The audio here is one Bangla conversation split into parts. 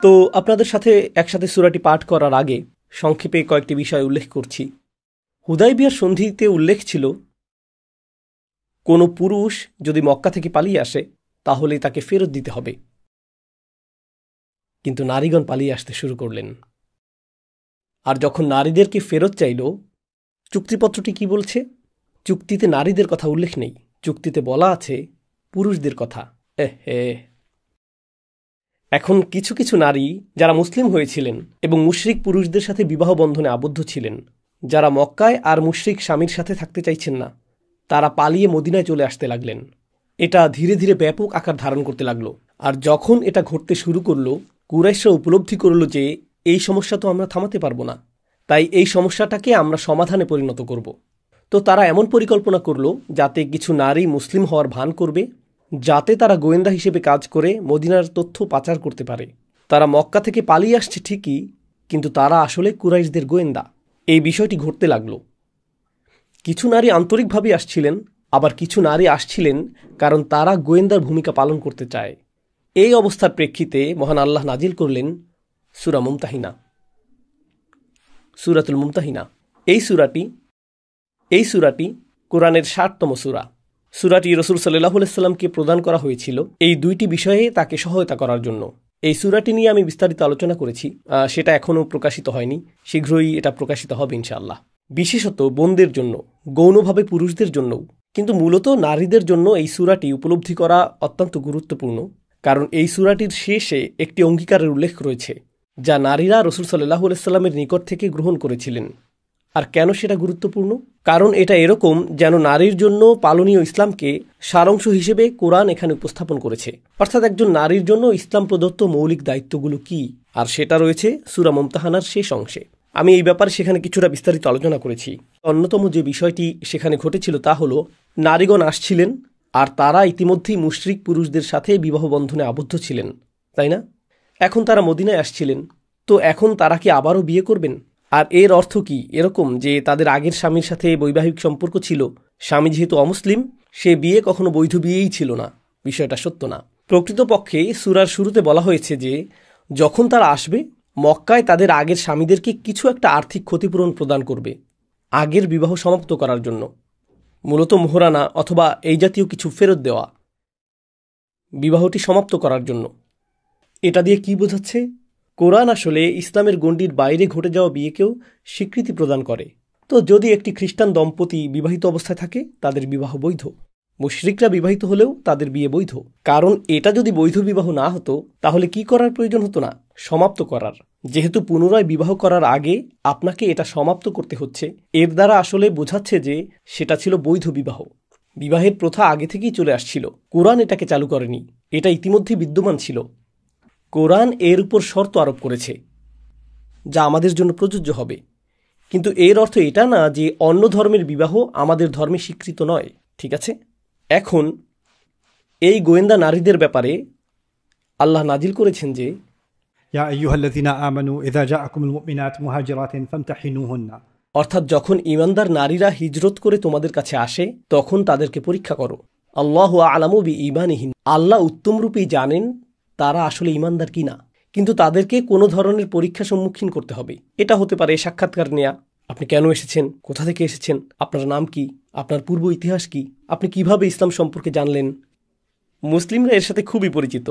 তো আপনাদের সাথে একসাথে সূরাটি পাঠ করার আগে সংক্ষেপে কয়েকটি বিষয় উল্লেখ করছি। হুদায়বিয়ার সন্ধিতে উল্লেখ ছিল কোনো পুরুষ যদি মক্কা থেকে পালিয়ে আসে তাহলে তাকে ফেরত দিতে হবে, কিন্তু নারীগণ পালিয়ে আসতে শুরু করলেন। আর যখন নারীদেরকে ফেরত চাইল, চুক্তিপত্রটি কি বলছে? চুক্তিতে নারীদের কথা উল্লেখ নেই, চুক্তিতে বলা আছে পুরুষদের কথা। এখন কিছু কিছু নারী যারা মুসলিম হয়েছিলেন এবং মুশরিক পুরুষদের সাথে বিবাহ বন্ধনে আবদ্ধ ছিলেন, যারা মক্কায় আর মুশরিক স্বামীর সাথে থাকতে চাইছেন না, তারা পালিয়ে মদিনায় চলে আসতে লাগলেন। এটা ধীরে ধীরে ব্যাপক আকার ধারণ করতে লাগলো। আর যখন এটা ঘটতে শুরু করলো, কুরাইশরা উপলব্ধি করল যে এই সমস্যা তো আমরা থামাতে পারবো না, তাই এই সমস্যাটাকে আমরা সমাধানে পরিণত করব। তো তারা এমন পরিকল্পনা করল যাতে কিছু নারী মুসলিম হওয়ার ভান করবে, যাতে তারা গোয়েন্দা হিসেবে কাজ করে মদিনার তথ্য পাচার করতে পারে। তারা মক্কা থেকে পালিয়ে আসছে ঠিকই, কিন্তু তারা আসলে কুরাইশদের গোয়েন্দা। এই বিষয়টি ঘটতে লাগল। কিছু নারী আন্তরিকভাবে আসছিলেন, আবার কিছু নারী আসছিলেন কারণ তারা গোয়েন্দার ভূমিকা পালন করতে চায়। এই অবস্থার প্রেক্ষিতে মহান আল্লাহ নাজিল করলেন সূরা মুমতাহিনা, সূরাতুল মুমতাহিনা। এই সূরাটি কোরআনের ৬০তম সূরা। সূরাটি রাসূল সাল্লাল্লাহু আলাইহি ওয়াসাল্লামকে প্রদান করা হয়েছিল এই দুইটি বিষয়ে তাকে সহায়তা করার জন্য। এই সূরাটি নিয়ে আমি বিস্তারিত আলোচনা করেছি, সেটা এখনও প্রকাশিত হয়নি, শীঘ্রই এটা প্রকাশিত হবে ইনশাআল্লাহ। বিশেষত বোনদের জন্য, গৌণভাবে পুরুষদের জন্যও, কিন্তু মূলত নারীদের জন্য এই সূরাটি উপলব্ধি করা অত্যন্ত গুরুত্বপূর্ণ, কারণ এই সূরাটির শেষে একটি অঙ্গীকারের উল্লেখ রয়েছে যা নারীরা রাসূল সাল্লাল্লাহু আলাইহি ওয়াসাল্লামের নিকট থেকে গ্রহণ করেছিলেন। আর কেন সেটা গুরুত্বপূর্ণ? কারণ এটা এরকম যেন নারীর জন্য পালনীয় ইসলামকে সারাংশ হিসেবে কোরআন এখানে উপস্থাপন করেছে। অর্থাৎ একজন নারীর জন্য ইসলাম প্রদত্ত মৌলিক দায়িত্বগুলো কি, আর সেটা রয়েছে সূরা মুমতাহানার শেষ অংশে। আমি এই ব্যাপারে সেখানে কিছুটা বিস্তারিত আলোচনা করেছি। অন্যতম যে বিষয়টি সেখানে ঘটেছিল তা হলো, নারীগণ আসছিলেন আর তারা ইতিমধ্যেই মুশরিক পুরুষদের সাথে বিবাহ বন্ধনে আবদ্ধ ছিলেন, তাই না? এখন তারা মদিনায় আসছিলেন, তো এখন তারা কি আবারও বিয়ে করবেন? আর এর অর্থ কি এরকম যে তাদের আগের স্বামীর সাথে বৈবাহিক সম্পর্ক ছিল, স্বামী যেহেতু অমুসলিম, সে বিয়ে কখনো বৈধ বিয়েই ছিল না? বিষয়টা সত্য না। প্রকৃতপক্ষে সূরার শুরুতে বলা হয়েছে যে যখন তারা আসবে, মক্কায় তাদের আগের স্বামীদেরকে কিছু একটা আর্থিক ক্ষতিপূরণ প্রদান করবে আগের বিবাহ সমাপ্ত করার জন্য, মূলত মোহরানা অথবা এই জাতীয় কিছু ফেরত দেওয়া, বিবাহটি সমাপ্ত করার জন্য। এটা দিয়ে কি বোঝাচ্ছে? কোরআন আসলে ইসলামের গণ্ডির বাইরে ঘটে যাওয়া বিয়েকেও স্বীকৃতি প্রদান করে। তো যদি একটি খ্রিস্টান দম্পতি বিবাহিত অবস্থায় থাকে, তাদের বিবাহ বৈধ। মুশরিকরা বিবাহিত হলেও তাদের বিয়ে বৈধ। কারণ এটা যদি বৈধ বিবাহ না হতো, তাহলে কি করার প্রয়োজন হতো না? সমাপ্ত করার। যেহেতু পুনরায় বিবাহ করার আগে আপনাকে এটা সমাপ্ত করতে হচ্ছে, এর দ্বারা আসলে বোঝাচ্ছে যে সেটা ছিল বৈধ বিবাহ। বিবাহের প্রথা আগে থেকেই চলে আসছিল, কোরআন এটাকে চালু করেনি, এটা ইতিমধ্যে বিদ্যমান ছিল। কোরআন এর উপর শর্ত আরোপ করেছে যা আমাদের জন্য প্রযোজ্য হবে, কিন্তু এর অর্থ এটা না যে অন্য ধর্মের বিবাহ আমাদের ধর্মে স্বীকৃত নয়। ঠিক আছে? এখন এই গোয়েন্দা নারীদের ব্যাপারে আল্লাহ নাজিল করেছেন যে ইয়া আইয়ুহাল্লাযীনা আমানু ইযা জাআকুমুল মুমিনাতু মুহাজিরাতিন ফামতাহিনুহুন্না, অর্থাৎ যখন ঈমানদার নারীরা হিজরত করে তোমাদের কাছে আসে, তখন তাদেরকে পরীক্ষা করো। আল্লাহু আ'লামু বিঈমানিহিন, আল্লাহ উত্তমরূপেই জানেন তারা আসলে ঈমানদার কিনা, কিন্তু তাদেরকে কোনো ধরনের পরীক্ষা সম্মুখীন করতে হবে। এটা হতে পারে সাক্ষাৎকার নেয়া, আপনি কেন এসেছেন, কোথা থেকে এসেছেন, আপনার নাম কি, আপনার পূর্ব ইতিহাস কি, আপনি কিভাবে ইসলাম সম্পর্কে জানলেন। মুসলিমরা এর সাথে খুবই পরিচিত।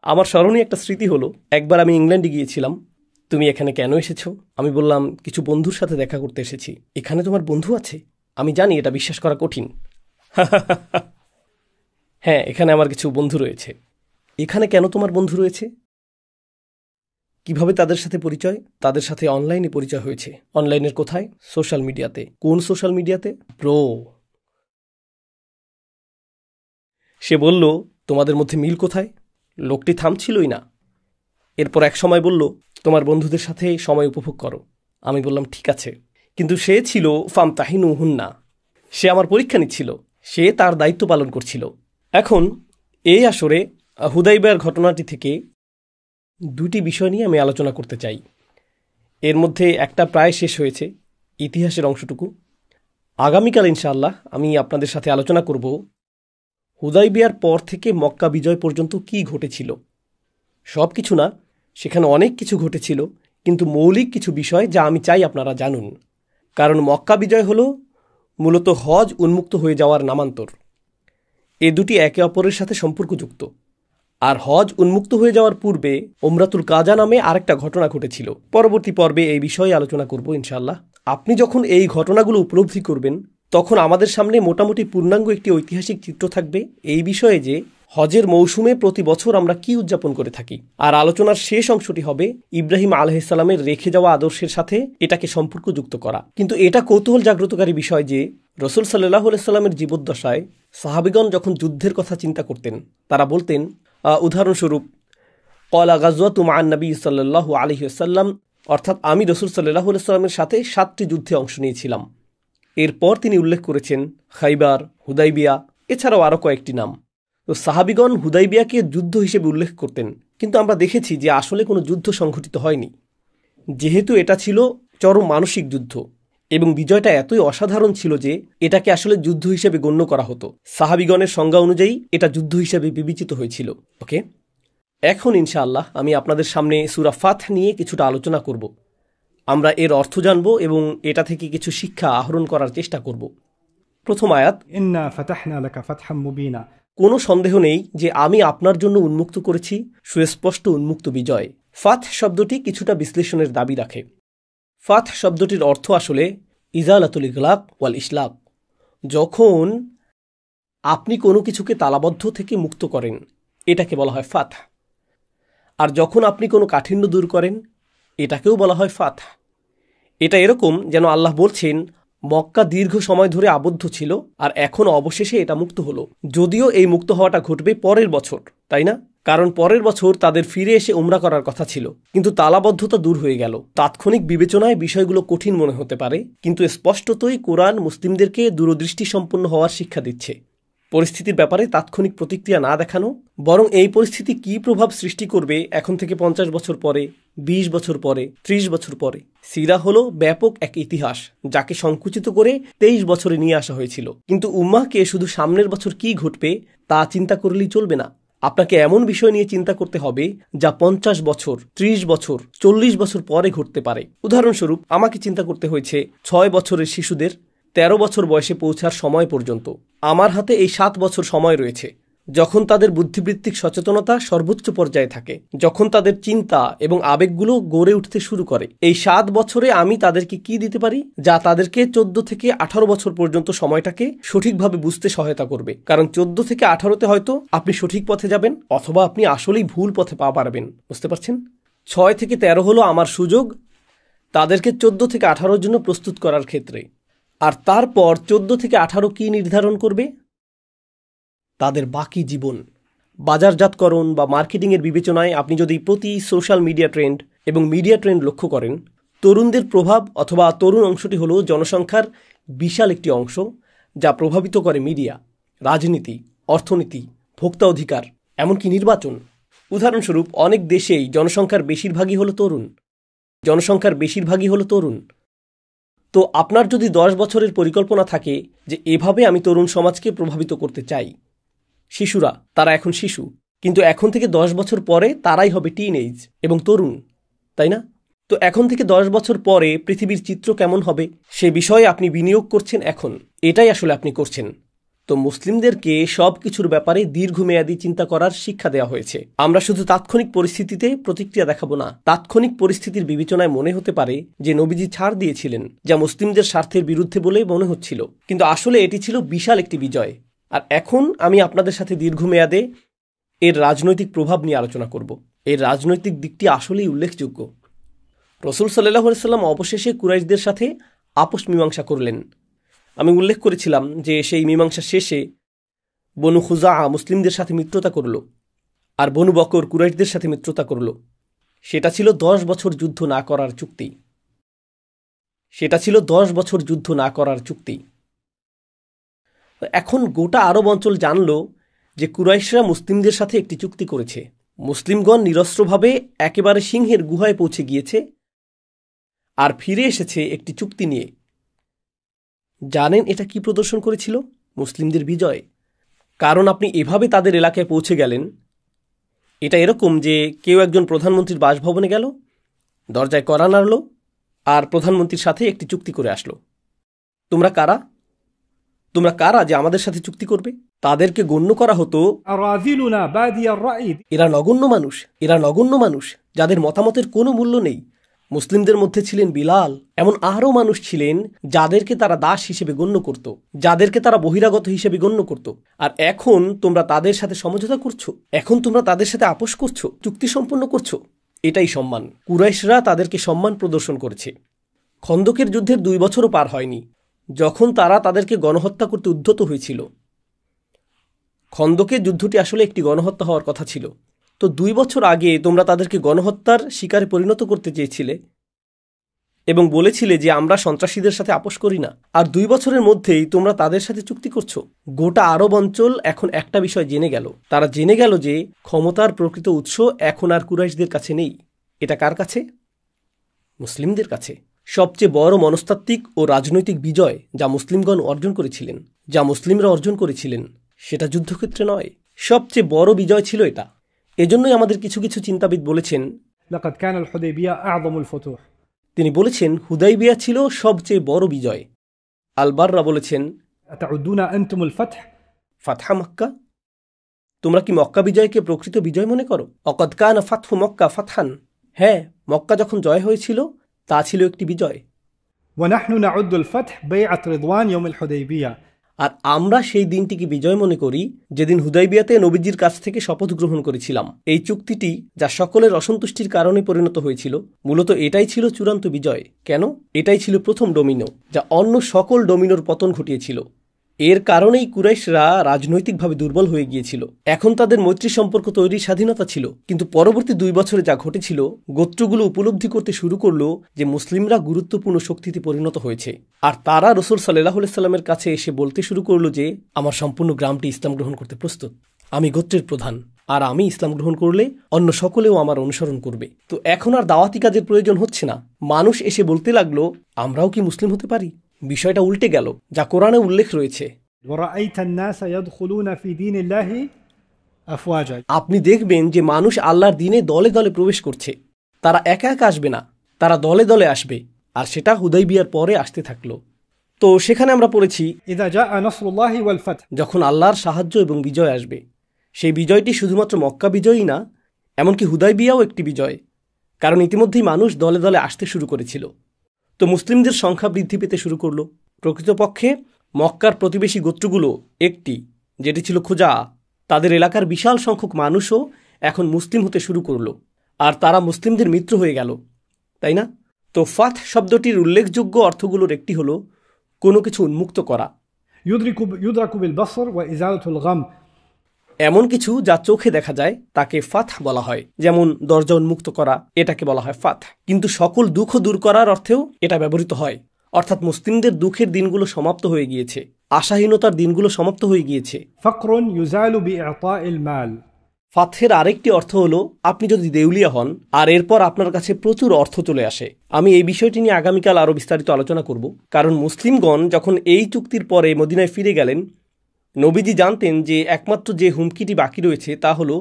আমার স্মরণীয় একটা স্মৃতি হলো, একবার আমি ইংল্যান্ডে গিয়েছিলাম। তুমি এখানে কেন এসেছো? আমি বললাম কিছু বন্ধুর সাথে দেখা করতে এসেছি। এখানে তোমার বন্ধু আছে? আমি জানি এটা বিশ্বাস করা কঠিন। হ্যাঁ, এখানে আমার কিছু বন্ধু রয়েছে। এখানে কেন তোমার বন্ধু রয়েছে? কিভাবে তাদের সাথে পরিচয়? তাদের সাথে অনলাইনে পরিচয় হয়েছে। অনলাইনের কোথায়? সোশ্যাল মিডিয়াতে। কোন সোশ্যাল মিডিয়াতে? ব্রো, সে বলল তোমাদের মধ্যে মিল কোথায়? লোকটি থামছিলই না। এরপর এক সময় বলল তোমার বন্ধুদের সাথে সময় উপভোগ করো। আমি বললাম ঠিক আছে, কিন্তু সে ছিল ফামতাহিনুহুন্না, সে আমার পরীক্ষা নিচ্ছিল, সে তার দায়িত্ব পালন করছিল। এখন এই আসরে হুদাইবিয়ার ঘটনাটি থেকে দুটি বিষয় নিয়ে আমি আলোচনা করতে চাই। এর মধ্যে একটা প্রায় শেষ হয়েছে, ইতিহাসের অংশটুকু। আগামীকাল ইনশাআল্লাহ আমি আপনাদের সাথে আলোচনা করব হুদাইবিয়ার পর থেকে মক্কা বিজয় পর্যন্ত কি ঘটেছিল? সব কিছু না, সেখানে অনেক কিছু ঘটেছিল, কিন্তু মৌলিক কিছু বিষয় যা আমি চাই আপনারা জানুন। কারণ মক্কা বিজয় হল মূলত হজ উন্মুক্ত হয়ে যাওয়ার নামান্তর। এ দুটি একে অপরের সাথে সম্পর্কযুক্ত। আর হজ উন্মুক্ত হয়ে যাওয়ার পূর্বে উমরাতুল কাজা নামে আরেকটা ঘটনা ঘটেছিল। পরবর্তী পর্বে এই বিষয়ে আলোচনা করব ইনশাআল্লাহ। আপনি যখন এই ঘটনাগুলো উপলব্ধি করবেন, তখন আমাদের সামনে মোটামুটি পূর্ণাঙ্গ একটি ঐতিহাসিক চিত্র থাকবে এই বিষয়ে যে হজের মৌসুমে প্রতি বছর আমরা কি উদযাপন করে থাকি। আর আলোচনার শেষ অংশটি হবে ইব্রাহিম আলাইহিসসালামের রেখে যাওয়া আদর্শের সাথে এটাকে সম্পর্কযুক্ত করা। কিন্তু এটা কৌতূহল জাগ্রতকারী বিষয় যে রাসূল সাল্লাল্লাহু আলাইহি সাল্লামের জীবদ্দশায় সাহাবীগণ যখন যুদ্ধের কথা চিন্তা করতেন, তারা বলতেন, উদাহরণস্বরূপ, ক্বালা গাযওয়াতু মা'আন নবী সাল্লাল্লাহু আলাইহি ওয়াসাল্লাম, অর্থাৎ আমি রাসূল সাল্লাল্লাহু আলাইহি সাল্লামের সাথে 7টি যুদ্ধে অংশ নিয়েছিলাম। এরপর তিনি উল্লেখ করেছেন খাইবার, হুদাইবিয়া, এছাড়াও আরও কয়েকটি নাম। তো সাহাবীগণ হুদাইবিয়াকে যুদ্ধ হিসেবে উল্লেখ করতেন, কিন্তু আমরা দেখেছি যে আসলে কোনো যুদ্ধ সংঘটিত হয়নি, যেহেতু এটা ছিল চরম মানসিক যুদ্ধ এবং বিজয়টা এতই অসাধারণ ছিল যে এটাকে আসলে যুদ্ধ হিসেবে গণ্য করা হতো। সাহাবীগণের সংজ্ঞা অনুযায়ী এটা যুদ্ধ হিসেবে বিবেচিত হয়েছিল। ওকে, এখন ইনশাআল্লাহ আমি আপনাদের সামনে সূরা ফাথ নিয়ে কিছুটা আলোচনা করব। আমরা এর অর্থ জানব এবং এটা থেকে কিছু শিক্ষা আহরণ করার চেষ্টা করব। প্রথম আয়াত, ইন্না ফাতাহনা লাকা ফাতহাম মুবিনা। কোনো সন্দেহ নেই যে আমি আপনার জন্য উন্মুক্ত করেছি সুস্পষ্ট উন্মুক্ত বিজয়। ফাথ শব্দটি কিছুটা বিশ্লেষণের দাবি রাখে। ফাথ শব্দটির অর্থ আসলে ইজালাতুল ইগলাক ওয়াল ইসলাক। যখন আপনি কোনো কিছুকে তালাবদ্ধ থেকে মুক্ত করেন, এটাকে বলা হয় ফাথ। আর যখন আপনি কোনো কাঠিন্য দূর করেন, এটাকেও বলা হয় ফাথ। এটা এরকম যেন আল্লাহ বলছেন, মক্কা দীর্ঘ সময় ধরে আবদ্ধ ছিল আর এখন অবশেষে এটা মুক্ত হলো। যদিও এই মুক্ত হওয়াটা ঘটবে পরের বছর, তাই না? কারণ পরের বছর তাদের ফিরে এসে উমরা করার কথা ছিল, কিন্তু তালাবদ্ধতা দূর হয়ে গেল। তাৎক্ষণিক বিবেচনায় বিষয়গুলো কঠিন মনে হতে পারে, কিন্তু স্পষ্টতই কোরআন মুসলিমদেরকে দূরদৃষ্টি সম্পন্ন হওয়ার শিক্ষা দিচ্ছে। পরিস্থিতির ব্যাপারে তাৎক্ষণিক প্রতিক্রিয়া না দেখানো, বরং এই পরিস্থিতি কী প্রভাব সৃষ্টি করবে এখন থেকে 50 বছর পরে, 20 বছর পরে, 30 বছর পরে। সিরা হলো ব্যাপক এক ইতিহাস, যাকে সংকুচিত করে 23 বছরে নিয়ে আসা হয়েছিল। কিন্তু উম্মাহকে শুধু সামনের বছর কি ঘটবে তা চিন্তা করলেই চলবে না। আপনাকে এমন বিষয় নিয়ে চিন্তা করতে হবে যা 50 বছর, 30 বছর, 40 বছর পরে ঘটতে পারে। উদাহরণস্বরূপ, আমাকে চিন্তা করতে হয়েছে 6 বছরের শিশুদের 13 বছর বয়সে পৌঁছার সময় পর্যন্ত। আমার হাতে এই 7 বছর সময় রয়েছে, যখন তাদের বুদ্ধিবৃত্তিক সচেতনতা সর্বোচ্চ পর্যায়ে থাকে, যখন তাদের চিন্তা এবং আবেগগুলো গড়ে উঠতে শুরু করে। এই 7 বছরে আমি তাদেরকে কি দিতে পারি যা তাদেরকে 14 থেকে 18 বছর পর্যন্ত সময়টাকে সঠিকভাবে বুঝতে সহায়তা করবে। কারণ 14 থেকে 18তে হয়তো আপনি সঠিক পথে যাবেন, অথবা আপনি আসলেই ভুল পথে পা বাড়াবেন। বুঝতে পারছেন? 6 থেকে 13 হলো আমার সুযোগ তাদেরকে 14 থেকে 18-র জন্য প্রস্তুত করার ক্ষেত্রে। আর তারপর 14 থেকে 18 কি নির্ধারণ করবে? তাদের বাকি জীবন। বাজারজাতকরণ বা মার্কেটিংয়ের বিবেচনায় আপনি যদি প্রতি সোশ্যাল মিডিয়া ট্রেন্ড এবং মিডিয়া ট্রেন্ড লক্ষ্য করেন, তরুণদের প্রভাব অথবা তরুণ অংশটি হলো জনসংখ্যার বিশাল একটি অংশ, যা প্রভাবিত করে মিডিয়া, রাজনীতি, অর্থনীতি, ভোক্তা অধিকার, এমনকি নির্বাচন। উদাহরণস্বরূপ, অনেক দেশেই জনসংখ্যার বেশিরভাগই হলো তরুণ। তো আপনার যদি 10 বছরের পরিকল্পনা থাকে যে এভাবে আমি তরুণ সমাজকে প্রভাবিত করতে চাই, শিশুরা, তারা এখন শিশু, কিন্তু এখন থেকে 10 বছর পরে তারাই হবে টিনএজ এবং তরুণ, তাই না? তো এখন থেকে 10 বছর পরে পৃথিবীর চিত্র কেমন হবে সে বিষয়ে আপনি বিনিয়োগ করছেন এখন। এটাই আসলে আপনি করছেন। তো মুসলিমদেরকে সব কিছুর ব্যাপারে দীর্ঘমেয়াদী চিন্তা করার শিক্ষা দেওয়া হয়েছে। আমরা শুধু তাৎক্ষণিক পরিস্থিতিতে প্রতিক্রিয়া দেখাবো না। তাৎক্ষণিক পরিস্থিতির বিবেচনায় মনে হতে পারে যে নবীজি ছাড় দিয়েছিলেন, যা মুসলিমদের স্বার্থের বিরুদ্ধে বলেই মনে হচ্ছিল, কিন্তু আসলে এটি ছিল বিশাল একটি বিজয়। আর এখন আমি আপনাদের সাথে দীর্ঘমেয়াদে এর রাজনৈতিক প্রভাব নিয়ে আলোচনা করব। এর রাজনৈতিক দিকটি আসলেই উল্লেখযোগ্য। রাসূল সাল্লাল্লাহু আলাইহি ওয়াসাল্লাম অবশেষে কুরাইশদের সাথে আপোষ মীমাংসা করলেন। আমি উল্লেখ করেছিলাম যে সেই মীমাংসা শেষে বনু খুজাআ মুসলিমদের সাথে মিত্রতা করল, আর বনু বকর কুরাইশদের সাথে মিত্রতা করল। সেটা ছিল 10 বছর যুদ্ধ না করার চুক্তি। এখন গোটা আরব অঞ্চল জানল যে কুরাইশরা মুসলিমদের সাথে একটি চুক্তি করেছে। মুসলিমগণ নিরস্ত্রভাবে একেবারে সিংহের গুহায় পৌঁছে গিয়েছে আর ফিরে এসেছে একটি চুক্তি নিয়ে। জানেন এটা কি প্রদর্শন করেছিল? মুসলিমদের বিজয়। কারণ আপনি এভাবে তাদের এলাকায় পৌঁছে গেলেন। এটা এরকম যে কেউ একজন প্রধানমন্ত্রীর বাসভবনে গেল, দরজায় কড়া নাড়ল, আর প্রধানমন্ত্রীর সাথে একটি চুক্তি করে আসলো। তোমরা কারা? তোমরা কারা যে আমাদের সাথে চুক্তি করবে? তাদেরকে গণ্য করা হতো أراذلنا بادي الرأي এরা নগণ্য মানুষ যাদের মতামতের কোনো মূল্য নেই। মুসলিমদের মধ্যে ছিলেন বিলাল, এমন আরও মানুষ ছিলেন যাদেরকে তারা দাস হিসেবে গণ্য করত, যাদেরকে তারা বহিরাগত হিসেবে গণ্য করত। আর এখন তোমরা তাদের সাথে সমঝোতা করছো, এখন তোমরা তাদের সাথে আপোষ করছো, চুক্তি সম্পন্ন করছো। এটাই সম্মান। কুরাইশরা তাদেরকে সম্মান প্রদর্শন করেছে। খন্দকের যুদ্ধের 2 বছরও পার হয়নি যখন তারা তাদেরকে গণহত্যা করতে উদ্যত হয়েছিল। খন্দকের যুদ্ধটি আসলে একটি গণহত্যা হওয়ার কথা ছিল। তো 2 বছর আগে তোমরা তাদেরকে গণহত্যার শিকারে পরিণত করতে চেয়েছিলে এবং বলেছিলে যে আমরা সন্ত্রাসীদের সাথে আপোষ করি না। আর 2 বছরের মধ্যেই তোমরা তাদের সাথে চুক্তি করছো। গোটা আরব অঞ্চল এখন একটা বিষয় জেনে গেল। তারা জেনে গেল যে ক্ষমতার প্রকৃত উৎস এখন আর কুরাইশদের কাছে নেই। এটা কার কাছে? মুসলিমদের কাছে। সবচেয়ে বড় মনস্তাত্ত্বিক ও রাজনৈতিক বিজয় যা মুসলিমগণ অর্জন করেছিলেন, যা মুসলিমরা অর্জন করেছিলেন, সেটা যুদ্ধক্ষেত্রে নয়। সবচেয়ে বড় বিজয় ছিল এটা। এজন্যই আমাদের কিছু কিছু চিন্তাবিদ বলেছেন, لقد كان الحديبية أعظم الفتوح তিনি বলেছেন হুদাইবিয়া ছিল সবচেয়ে বড় বিজয়। আল-বাররা বলেছেন, أتعدون أنتم الفتح ফাতহা মক্কা, তোমরা কি মক্কা বিজয়কে প্রকৃত বিজয় মনে করো? অকদ কানা ফাতহু মক্কা ফাতহান, হ্যাঁ, মক্কা যখন জয় হয়েছিল তা ছিল একটি বিজয়। ونحن نعد الفتح بيعة رضوان يوم الحديبية আর আমরা সেই দিনটিকে বিজয় মনে করি যেদিন হুদাইবিয়াতে নবীজির কাছ থেকে শপথ গ্রহণ করেছিলাম। এই চুক্তিটি যা সকলের অসন্তুষ্টির কারণে পরিণত হয়েছিল, মূলত এটাই ছিল চূড়ান্ত বিজয়। কেন? এটাই ছিল প্রথম ডোমিনো যা অন্য সকল ডোমিনোর পতন ঘটিয়েছিল। এর কারণেই কুরাইশরা রাজনৈতিকভাবে দুর্বল হয়ে গিয়েছিল। এখন তাদের মৈত্রী সম্পর্ক তৈরির স্বাধীনতা ছিল, কিন্তু পরবর্তী 2 বছরে যা ঘটেছিল, গোত্রগুলো উপলব্ধি করতে শুরু করলো যে মুসলিমরা গুরুত্বপূর্ণ শক্তিতে পরিণত হয়েছে। আর তারা রাসূল সাল্লাল্লাহু আলাইহি সাল্লামের কাছে এসে বলতে শুরু করলো যে আমার সম্পূর্ণ গ্রামটি ইসলাম গ্রহণ করতে প্রস্তুত। আমি গোত্রের প্রধান, আর আমি ইসলাম গ্রহণ করলে অন্য সকলেও আমার অনুসরণ করবে। তো এখন আর দাওয়াতি কাজের প্রয়োজন হচ্ছে না। মানুষ এসে বলতে লাগলো, আমরাও কি মুসলিম হতে পারি? বিষয়টা উল্টে গেল, যা কোরআনে উল্লেখ রয়েছে। ورأيت الناس يدخلون في دين الله أفواجا আপনি দেখবেন যে মানুষ আল্লাহর দ্বীনে দলে দলে প্রবেশ করছে। তারা একা একা আসবে না, তারা দলে দলে আসবে। আর সেটা হুদাইবিয়ার পরে আসতে থাকলো। তো সেখানে আমরা পড়েছি, إذا جاء نصر الله والفتح যখন আল্লাহর সাহায্য এবং বিজয় আসবে। সেই বিজয়টি শুধুমাত্র মক্কা বিজয়ই না, এমনকি হুদাইবিয়াও একটি বিজয়, কারণ ইতিমধ্যেই মানুষ দলে দলে আসতে শুরু করেছিল। তো মুসলিমদের সংখ্যা বৃদ্ধি পেতে শুরু করলো। প্রকৃতপক্ষে মক্কার প্রতিবেশী গোত্রগুলো একটি, যেটি ছিল খুজা, তাদের এলাকার বিশাল সংখ্যক মানুষও এখন মুসলিম হতে শুরু করলো, আর তারা মুসলিমদের মিত্র হয়ে গেল, তাই না? তো ফাত শব্দটির উল্লেখযোগ্য অর্থগুলোর একটি হলো কোনো কিছু উন্মুক্ত করা, يدرك بالبصر وإزالة الغم এমন কিছু যা চোখে দেখা যায় তাকে ফাত বলা হয়। যেমন দরজা উন্মুক্ত করা, এটাকে বলা হয় ফাত। কিন্তু সকল দুঃখ দূর করার অর্থেও এটা ব্যবহৃত হয়। অর্থাৎ মুসলিমদের দুঃখের দিনগুলো সমাপ্ত হয়ে গিয়েছে, আশাহীনতার দিনগুলো সমাপ্ত হয়ে গিয়েছে। فقر يزال بإعطاء المال ফাতহের আরেকটি অর্থ হলো আপনি যদি দেউলিয়া হন আর এরপর আপনার কাছে প্রচুর অর্থ চলে আসে। আমি এই বিষয়টি নিয়ে আগামীকাল আরও বিস্তারিত আলোচনা করব, কারণ মুসলিমগণ যখন এই চুক্তির পরে মদিনায় ফিরে গেলেন, নবীজি জানতেন যে একমাত্র যে হুমকিটি বাকি রয়েছে তা হলো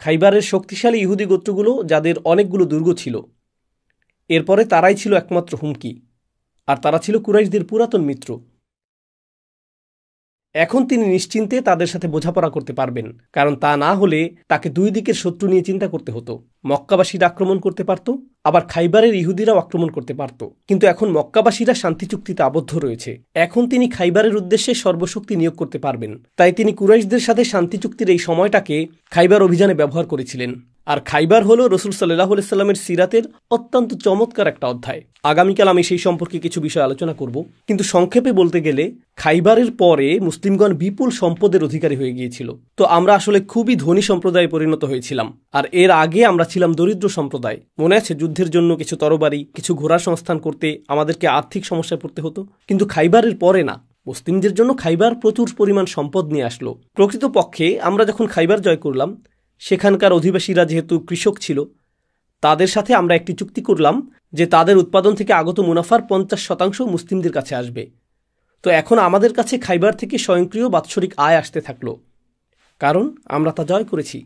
খাইবারের শক্তিশালী ইহুদি গোত্রগুলো, যাদের অনেকগুলো দুর্গ ছিল। এরপরে তারাই ছিল একমাত্র হুমকি, আর তারা ছিল কুরাইশদের পুরাতন মিত্র। এখন তিনি নিশ্চিন্তে তাদের সাথে বোঝাপড়া করতে পারবেন, কারণ তা না হলে তাকে 2 দিকের শত্রু নিয়ে চিন্তা করতে হতো। মক্কাবাসীরা আক্রমণ করতে পারত, আবার খাইবারের ইহুদিরাও আক্রমণ করতে পারত। কিন্তু এখন মক্কাবাসীরা শান্তি চুক্তিতে আবদ্ধ রয়েছে। এখন তিনি খাইবারের উদ্দেশ্যে সর্বশক্তি নিয়োগ করতে পারবেন। তাই তিনি কুরাইশদের সাথে শান্তি চুক্তির এই সময়টাকে খাইবার অভিযানে ব্যবহার করেছিলেন। আর খাইবার হলো রাসূল সাল্লাল্লাহু আলাইহি সাল্লামের সিরাতের অত্যন্ত চমৎকার একটা অধ্যায়। আগামীকাল আমি সেই সম্পর্কে কিছু বিষয় আলোচনা করব, কিন্তু সংক্ষেপে বলতে গেলে খাইবারের পরে মুসলিমগণ বিপুল সম্পদের অধিকারী হয়ে গিয়েছিল। তো আমরা আসলে খুবই ধনী সম্প্রদায়ে পরিণত হয়েছিলাম, আর এর আগে আমরা ছিলাম দরিদ্র সম্প্রদায়। মনে আছে, যুদ্ধের জন্য কিছু তরবারি, কিছু ঘোড়া সংস্থান করতে আমাদেরকে আর্থিক সমস্যায় পড়তে হতো। কিন্তু খাইবারের পরে না, মুসলিমদের জন্য খাইবার প্রচুর পরিমাণ সম্পদ নিয়ে আসলো। প্রকৃতপক্ষে আমরা যখন খাইবার জয় করলাম, সেখানকার অধিবাসীরা যেহেতু কৃষক ছিল, তাদের সাথে আমরা একটি চুক্তি করলাম যে তাদের উৎপাদন থেকে আগত মুনাফার 50% মুসলিমদের কাছে আসবে। তো এখন আমাদের কাছে খাইবার থেকে স্বয়ংক্রিয় বাৎসরিক আয় আসতে থাকলো, কারণ আমরা তা জয় করেছি।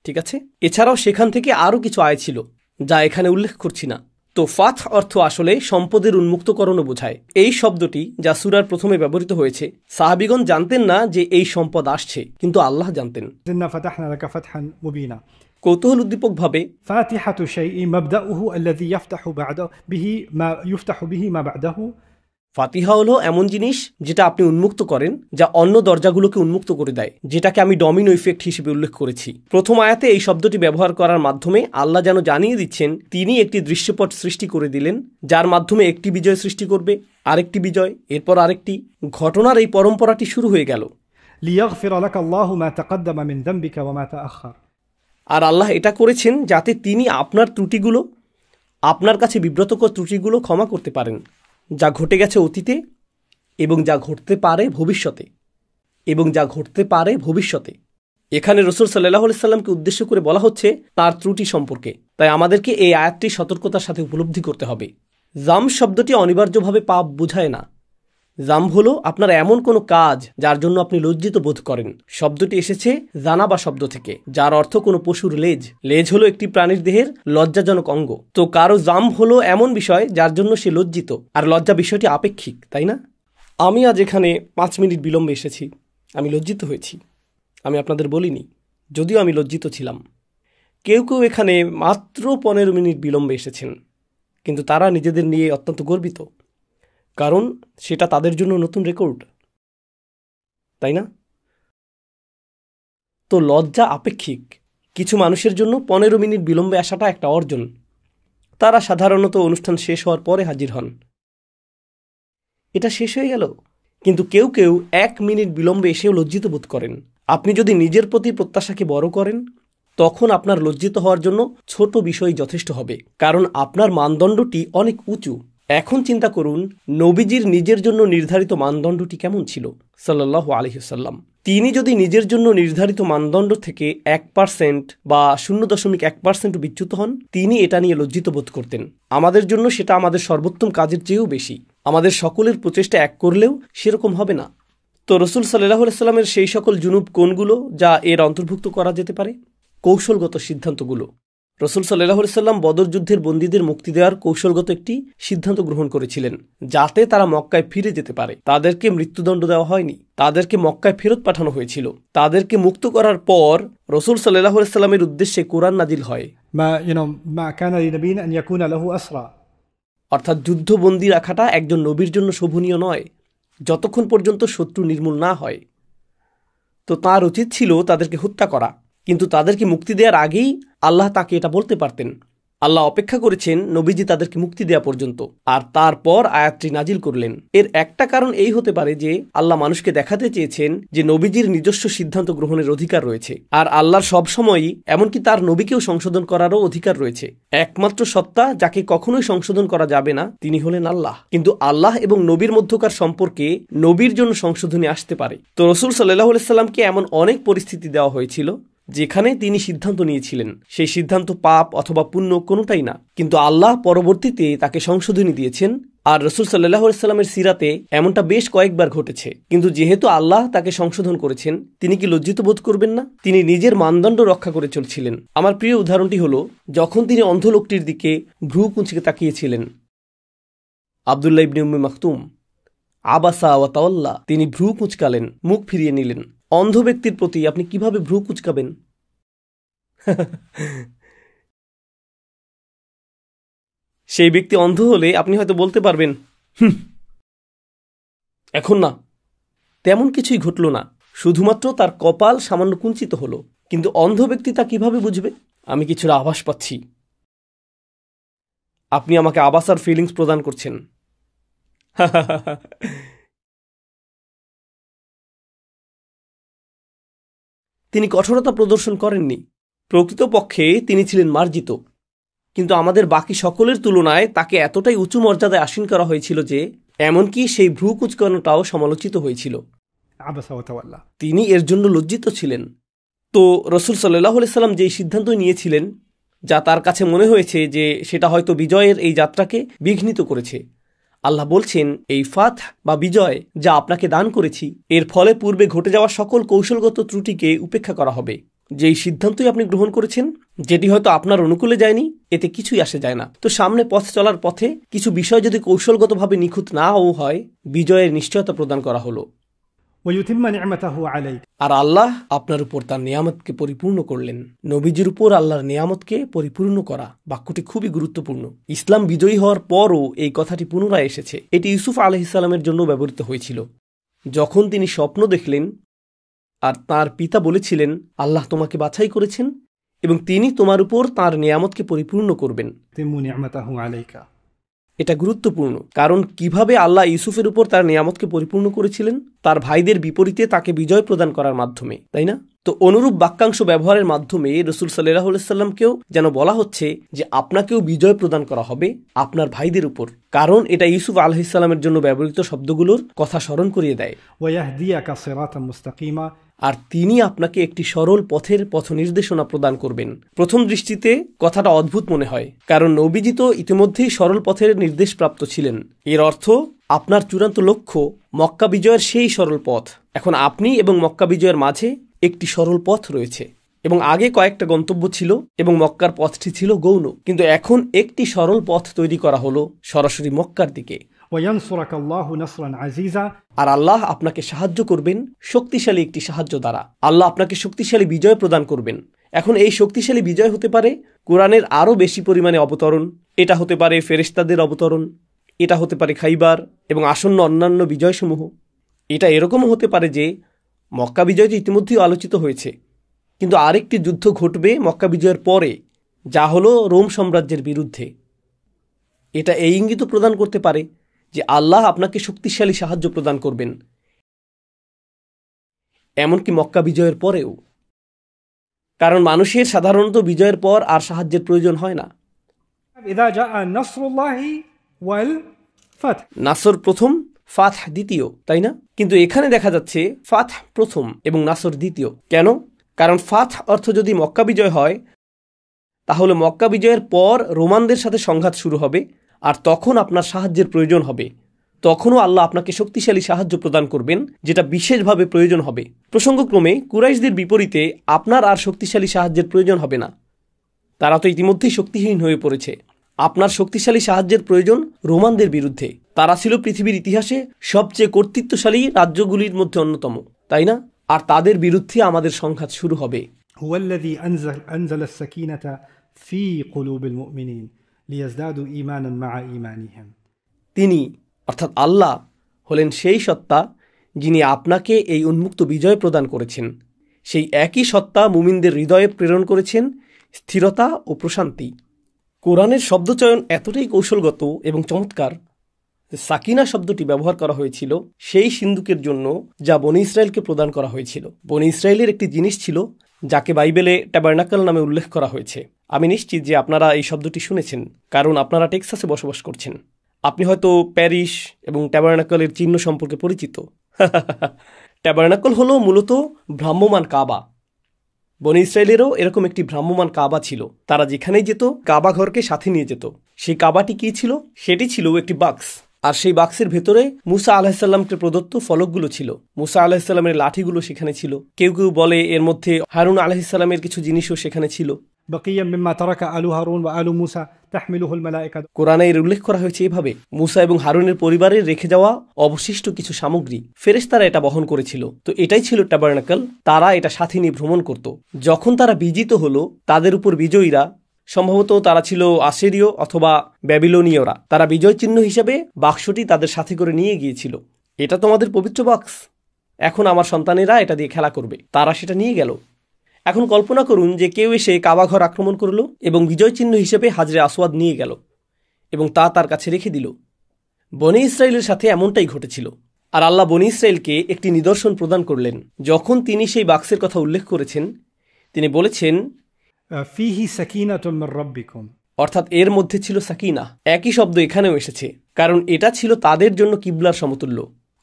ঠিক আছে, এছাড়াও সেখান থেকে আরও কিছু আয় ছিল যা এখানে উল্লেখ করছি না। তো ফাথ অর্থ আসলে সম্পদের উন্মুক্তকরণও বোঝায়। এই শব্দটি যা সূরার প্রথমে ব্যবহৃত হয়েছে, সাহাবীগণ জানতেন না যে এই সম্পদ আসছে, কিন্তু আল্লাহ জানতেন। إنا فتحنا لك فتحا مبينا কৌতূহল উদ্দীপকভাবে فاتحة شيء مبدأه الذي يفتح به ما بعده। ফাতিহা হলো এমন জিনিস যেটা আপনি উন্মুক্ত করেন, যা অন্য দরজাগুলোকে উন্মুক্ত করে দেয়, যেটাকে আমি ডমিনো ইফেক্ট হিসেবে উল্লেখ করেছি। প্রথম আয়াতে এই শব্দটি ব্যবহার করার মাধ্যমে আল্লাহ যেন জানিয়ে দিচ্ছেন তিনি একটি দৃশ্যপট সৃষ্টি করে দিলেন, যার মাধ্যমে একটি বিজয় সৃষ্টি করবে, আরেকটি বিজয়, এরপর আরেকটি। ঘটনার এই পরম্পরাটি শুরু হয়ে গেল। ليغفر لك الله ما تقدم من ذنبك وما تأخر। আর আল্লাহ এটা করেছেন যাতে তিনি আপনার ত্রুটিগুলো, আপনার কাছে বিব্রতকর ত্রুটিগুলো ক্ষমা করতে পারেন, যা ঘটে গেছে অতীতে এবং যা ঘটতে পারে ভবিষ্যতে। এখানে রাসূল সাল্লাল্লাহু আলাইহি সাল্লামকে উদ্দেশ্য করে বলা হচ্ছে তার ত্রুটি সম্পর্কে। তাই আমাদেরকে এই আয়াতটি সতর্কতার সাথে উপলব্ধি করতে হবে। জাম শব্দটি অনিবার্যভাবে পাপ বোঝায় না। জাম হলো আপনার এমন কোনো কাজ যার জন্য আপনি লজ্জিত বোধ করেন। শব্দটি এসেছে জানাবা শব্দ থেকে, যার অর্থ কোনো পশুর লেজ। লেজ হলো একটি প্রাণীর দেহের লজ্জাজনক অঙ্গ। তো কারো জাম হলো এমন বিষয় যার জন্য সে লজ্জিত, আর লজ্জা বিষয়টি আপেক্ষিক, তাই না? আমি আজ এখানে 5 মিনিট বিলম্বে এসেছি, আমি লজ্জিত হয়েছি। আমি আপনাদের বলিনি, যদিও আমি লজ্জিত ছিলাম। কেউ কেউ এখানে মাত্র 15 মিনিট বিলম্বে এসেছেন, কিন্তু তারা নিজেদের নিয়ে অত্যন্ত গর্বিত, কারণ সেটা তাদের জন্য নতুন রেকর্ড, তাই না? তো লজ্জা আপেক্ষিক। কিছু মানুষের জন্য 15 মিনিট বিলম্বে আসাটা একটা অর্জন। তারা সাধারণত অনুষ্ঠান শেষ হওয়ার পরে হাজির হন। এটা শেষ হয়ে গেল, কিন্তু কেউ কেউ 1 মিনিট বিলম্বে এসেও লজ্জিত বোধ করেন। আপনি যদি নিজের প্রতি প্রত্যাশাকে বড় করেন, তখন আপনার লজ্জিত হওয়ার জন্য ছোট বিষয় যথেষ্ট হবে, কারণ আপনার মানদণ্ডটি অনেক উঁচু। এখন চিন্তা করুন, নবীজির নিজের জন্য নির্ধারিত মানদণ্ডটি কেমন ছিল সাল্লাল্লাহু আলাইহি ওয়াসাল্লাম। তিনি যদি নিজের জন্য নির্ধারিত মানদণ্ড থেকে 1% বা 0.1% বিচ্যুত হন, তিনি এটা নিয়ে লজ্জিত বোধ করতেন। আমাদের জন্য সেটা আমাদের সর্বোত্তম কাজের চেয়েও বেশি। আমাদের সকলের প্রচেষ্টা এক করলেও সেরকম হবে না। তো রাসূল সাল্লাল্লাহু আলাইহি ওয়াসাল্লামের সেই সকল জুনুব কোনগুলো যা এর অন্তর্ভুক্ত করা যেতে পারে? কৌশলগত সিদ্ধান্তগুলো। রাসূল সাল্লাল্লাহু আলাইহি ওয়াসাল্লাম বদর যুদ্ধের বন্দীদের মুক্তি দেওয়ার কৌশলগত একটি সিদ্ধান্ত গ্রহণ করেছিলেন, যাতে তারা মক্কায় ফিরে যেতে পারে। তাদেরকে মৃত্যুদণ্ড দেওয়া হয়নি, তাদেরকে মক্কায় ফেরত পাঠানো হয়েছিল। তাদেরকে মুক্ত করার পর রাসূল সাল্লাল্লাহু আলাইহি ওয়াসাল্লামের উদ্দেশ্যে কোরআন নাজিল হয়। ما كان لنبي أن يكون له أسرى। অর্থাৎ যুদ্ধবন্দী রাখাটা একজন নবীর জন্য শোভনীয় নয়, যতক্ষণ পর্যন্ত শত্রু নির্মূল না হয়। তো তার উচিত ছিল তাদেরকে হত্যা করা, কিন্তু তাদেরকে মুক্তি দেওয়ার আগেই আল্লাহ তাকে এটা বলতে পারতেন। আল্লাহ অপেক্ষা করেছেন নবীজি তাদেরকে মুক্তি দেওয়া পর্যন্ত, আর তারপর আয়াতটি নাজিল করলেন। এর একটা কারণ এই হতে পারে যে আল্লাহ মানুষকে দেখাতে চেয়েছেন যে নবীজির নিজস্ব সিদ্ধান্ত গ্রহণের অধিকার রয়েছে, আর আল্লাহর সবসময়ই, এমনকি তার নবীকেও সংশোধন করারও অধিকার রয়েছে। একমাত্র সত্তা যাকে কখনোই সংশোধন করা যাবে না তিনি হলেন আল্লাহ। কিন্তু আল্লাহ এবং নবীর মধ্যকার সম্পর্কে নবীর জন্য সংশোধনী আসতে পারে। তো রাসূল সাল্লাল্লাহু আলাইহি সাল্লামকে এমন অনেক পরিস্থিতি দেওয়া হয়েছিল যেখানে তিনি সিদ্ধান্ত নিয়েছিলেন, সেই সিদ্ধান্ত পাপ অথবা পুণ্য কোনোটাই না, কিন্তু আল্লাহ পরবর্তীতে তাকে সংশোধনী দিয়েছেন। আর রাসূল সাল্লাল্লাহু আলাইহি সাল্লামের সিরাতে এমনটা বেশ কয়েকবার ঘটেছে। কিন্তু যেহেতু আল্লাহ তাকে সংশোধন করেছেন, তিনি কি লজ্জিত বোধ করবেন না? তিনি নিজের মানদণ্ড রক্ষা করে চলছিলেন। আমার প্রিয় উদাহরণটি হলো যখন তিনি অন্ধ লোকটির দিকে ভ্রু কুঁচকে তাকিয়েছিলেন। আব্দুল্লাহ ইবনে উম্মে মাকতুম, আবাসা ওয়া তাওয়াল্লা, তিনি ভ্রু কুঁচকালেন, মুখ ফিরিয়ে নিলেন। অন্ধ ব্যক্তির প্রতি আপনি কিভাবে ভ্রু কুঁচকাবেন? সেই ব্যক্তি অন্ধ হলে আপনি হয়তো বলতে পারবেন, এখন না, তেমন কিছুই ঘটল না, শুধুমাত্র তার কপাল সামান্য কুঞ্চিত হলো। কিন্তু অন্ধ ব্যক্তি তা কিভাবে বুঝবে? আমি কিছুটা আভাস পাচ্ছি। আপনি আমাকে আবাসার ফিলিংস প্রদান করছেন। তিনি কঠোরতা প্রদর্শন করেননি, প্রকৃতপক্ষে তিনি ছিলেন মার্জিত। কিন্তু আমাদের বাকি সকলের তুলনায় তাকে এতটাই উঁচু মর্যাদায় আসীন করা হয়েছিল যে এমনকি সেই ভ্রু কুঁচকানোটাও সমালোচিত হয়েছিল। তিনি এর জন্য লজ্জিত ছিলেন। তো রাসূল সাল্লাল্লাহু আলাইহি সাল্লাম যেই সিদ্ধান্ত নিয়েছিলেন, যা তার কাছে মনে হয়েছে যে সেটা হয়তো বিজয়ের এই যাত্রাকে বিঘ্নিত করেছে, আল্লাহ বলছেন, এই ফাথ বা বিজয় যা আপনাকে দান করেছি, এর ফলে পূর্বে ঘটে যাওয়া সকল কৌশলগত ত্রুটিকে উপেক্ষা করা হবে। যেই সিদ্ধান্তই আপনি গ্রহণ করেছেন, যেটি হয়তো আপনার অনুকূলে যায়নি, এতে কিছুই আসে যায় না। তো সামনে পথ চলার পথে কিছু বিষয় যদি কৌশলগতভাবে নিখুঁত নাও হয়, বিজয়ের নিশ্চয়তা প্রদান করা হলো। ويتم نعمته عليك আর আল্লাহ আপনার উপর তার নিয়ামতকে পরিপূর্ণ করলেন। নবীজির উপর আল্লাহর নিয়ামতকে পরিপূর্ণ করা বাক্যটি খুবই গুরুত্বপূর্ণ। ইসলাম বিজয়ী হওয়ার পরও এই কথাটি পুনরায় এসেছে। এটি ইউসুফ আলাইহিসসালামের জন্য ব্যবহৃত হয়েছিল। যখন তিনি স্বপ্ন দেখলেন আর তার পিতা বলেছিলেন, আল্লাহ তোমাকে বাছাই করেছেন এবং তিনি তোমার উপর তার নিয়ামতকে পরিপূর্ণ করবেন। يتم نعمته عليك এটা গুরুত্বপূর্ণ, কারণ কিভাবে আল্লাহ ইউসুফের উপর তার নিয়ামতকে পরিপূর্ণ করেছিলেন, তার ভাইদের বিপরীতে তাকে বিজয় প্রদান করার মাধ্যমে, তাই না? তো অনুরূপ বাক্যাংশ ব্যবহারের মাধ্যমে রাসূল সাল্লাল্লাহু আলাইহি সাল্লামকেও যেন বলা হচ্ছে যে আপনাকেও বিজয় প্রদান করা হবে আপনার ভাইদের উপর, কারণ এটা ইউসুফ আলাইহিস সালামের জন্য ব্যবহৃত শব্দগুলোর কথা স্মরণ করিয়ে দেয়। ويهديك صراطا مستقيما আর তিনি আপনাকে একটি সরল পথের পথ নির্দেশনা প্রদান করবেন। প্রথম দৃষ্টিতে কথাটা অদ্ভুত মনে হয়, কারণ নবীজি তো ইতিমধ্যেই সরল পথের নির্দেশপ্রাপ্ত ছিলেন। এর অর্থ আপনার চূড়ান্ত লক্ষ্য মক্কা বিজয়ের সেই সরল পথ। এখন আপনি এবং মক্কা বিজয়ের মাঝে একটি সরল পথ রয়েছে, এবং আগে কয়েকটা গন্তব্য ছিল এবং মক্কার পথটি ছিল গৌণ, কিন্তু এখন একটি সরল পথ তৈরি করা হলো সরাসরি মক্কার দিকে। وينصرك الله نصرا عزيزا আর আল্লাহ আপনাকে সাহায্য করবেন শক্তিশালী একটি সাহায্য দ্বারা। আল্লাহ আপনাকে শক্তিশালী বিজয় প্রদান করবেন। এখন এই শক্তিশালী বিজয় হতে পারে কোরআনের আরও বেশি পরিমাণে অবতরণ, এটা হতে পারে ফেরেশতাদের অবতরণ, এটা হতে পারে খাইবার এবং আসন্ন অন্যান্য বিজয়সমূহ। এটা এরকমও হতে পারে যে মক্কা বিজয় তো ইতিমধ্যেই আলোচিত হয়েছে, কিন্তু আরেকটি যুদ্ধ ঘটবে মক্কা বিজয়ের পরে, যা হলো রোম সাম্রাজ্যের বিরুদ্ধে। এটা এই ইঙ্গিত প্রদান করতে পারে যে আল্লাহ আপনাকে শক্তিশালী সাহায্য প্রদান করবেন, এমনকি মক্কা বিজয়ের পরেও। কারণ মানুষের সাধারণত বিজয়ের পর আর সাহায্যের প্রয়োজন হয় না। إذا جاء نصر الله والفتح নাসর প্রথম, ফাথ দ্বিতীয়, তাই না? কিন্তু এখানে দেখা যাচ্ছে ফাথ প্রথম এবং নাসর দ্বিতীয়। কেন? কারণ ফাথ অর্থ যদি মক্কা বিজয় হয়, তাহলে মক্কা বিজয়ের পর রোমানদের সাথে সংঘাত শুরু হবে, আর তখন আপনার সাহায্যের প্রয়োজন হবে। তখনও আল্লাহ আপনাকে শক্তিশালী সাহায্য প্রদান করবেন, যেটা বিশেষভাবে প্রয়োজন হবে। প্রসঙ্গক্রমে কুরাইশদের বিপরীতে আপনার আর শক্তিশালী সাহায্যের প্রয়োজন হবে না, তারা তো ইতিমধ্যেই শক্তিহীন হয়ে পড়েছে। আপনার শক্তিশালী সাহায্যের প্রয়োজন রোমানদের বিরুদ্ধে। তারা ছিল পৃথিবীর ইতিহাসে সবচেয়ে কর্তৃত্বশালী রাজ্যগুলির মধ্যে অন্যতম, তাই না? আর তাদের বিরুদ্ধে আমাদের সংঘাত শুরু হবে। هو الذي أنزل السكينة في قلوب المؤمنين ليزدادوا إيمانا مع إيمانهم তিনি অর্থাৎ আল্লাহ হলেন সেই সত্তা যিনি আপনাকে এই উন্মুক্ত বিজয় প্রদান করেছেন। সেই একই সত্তা মুমিনদের হৃদয়ে প্রেরণ করেছেন স্থিরতা ও প্রশান্তি। কোরআনের শব্দচয়ন এতটাই কৌশলগত এবং চমৎকার যে সাকিনা শব্দটি ব্যবহার করা হয়েছিল সেই সিন্দুকের জন্য যা বনি ইসরায়েলকে প্রদান করা হয়েছিল। বনি ইসরায়েলের একটি জিনিস ছিল যাকে বাইবেলে ট্যাবারনাকল নামে উল্লেখ করা হয়েছে। আমি নিশ্চিত যে আপনারা এই শব্দটি শুনেছেন, কারণ আপনারা টেক্সাসে বসবাস করছেন। আপনি হয়তো প্যারিস এবং ট্যাবারনাকলের চিহ্ন সম্পর্কে পরিচিত। ট্যাবারনাকল হলো মূলত ভ্রাম্যমান কাবা। বনি ইসরায়েলেরও এরকম একটি ভ্রাম্যমান কাবা ছিল। তারা যেখানেই যেত কাবা ঘরকে সাথে নিয়ে যেত। সেই কাবাটি কি ছিল? সেটি ছিল একটি বাক্স, আর সেই বাক্সের ভেতরে মুসা আলাহিসাল্লামকে প্রদত্ত ফলকগুলো ছিল। মুসা আলাহিসাল্লামের লাঠিগুলো সেখানে ছিল। কেউ কেউ বলে এর মধ্যে হারুন আলাহিসাল্লামের কিছু জিনিসও সেখানে ছিল। بقيا مما ترك آل هارون وآل موسى تحمله الملائكة কোরআনে এর উল্লেখ করা হয়েছে এভাবে, মুসা এবং হারুনের পরিবারের রেখে যাওয়া অবশিষ্ট কিছু সামগ্রী ফেরেশতারা এটা বহন করেছিল। তো এটাই ছিল ট্যাবারনাকল। তারা এটা সাথে নিয়ে ভ্রমণ করত। যখন তারা বিজিত হলো, তাদের উপর বিজয়ীরা, সম্ভবত তারা ছিল আসিরীয় অথবা ব্যাবিলনীয়রা, তারা বিজয় চিহ্ন হিসেবে বাক্সটি তাদের সাথে করে নিয়ে গিয়েছিল। এটা তোমাদের পবিত্র বাক্স, এখন আমার সন্তানেরা এটা দিয়ে খেলা করবে। তারা সেটা নিয়ে গেল। এখন কল্পনা করুন যে কেউ এসে কাবাঘর আক্রমণ করল এবং বিজয় চিহ্ন হিসেবে হাজরে আসওয়াদ নিয়ে গেল এবং তা তার কাছে রেখে দিল। বনি ইসরায়েলের সাথে এমনটাই ঘটেছিল। আর আল্লাহ বনি ইসরায়েলকে একটি নিদর্শন প্রদান করলেন। যখন তিনি সেই বাক্সের কথা উল্লেখ করেছেন, তিনি বলেছেন فيه سكينة من ربكم অর্থাৎ এর মধ্যে ছিল সাকিনা। একই শব্দ এখানেও এসেছে, কারণ এটা ছিল তাদের জন্য কিবলার সমতুল্য।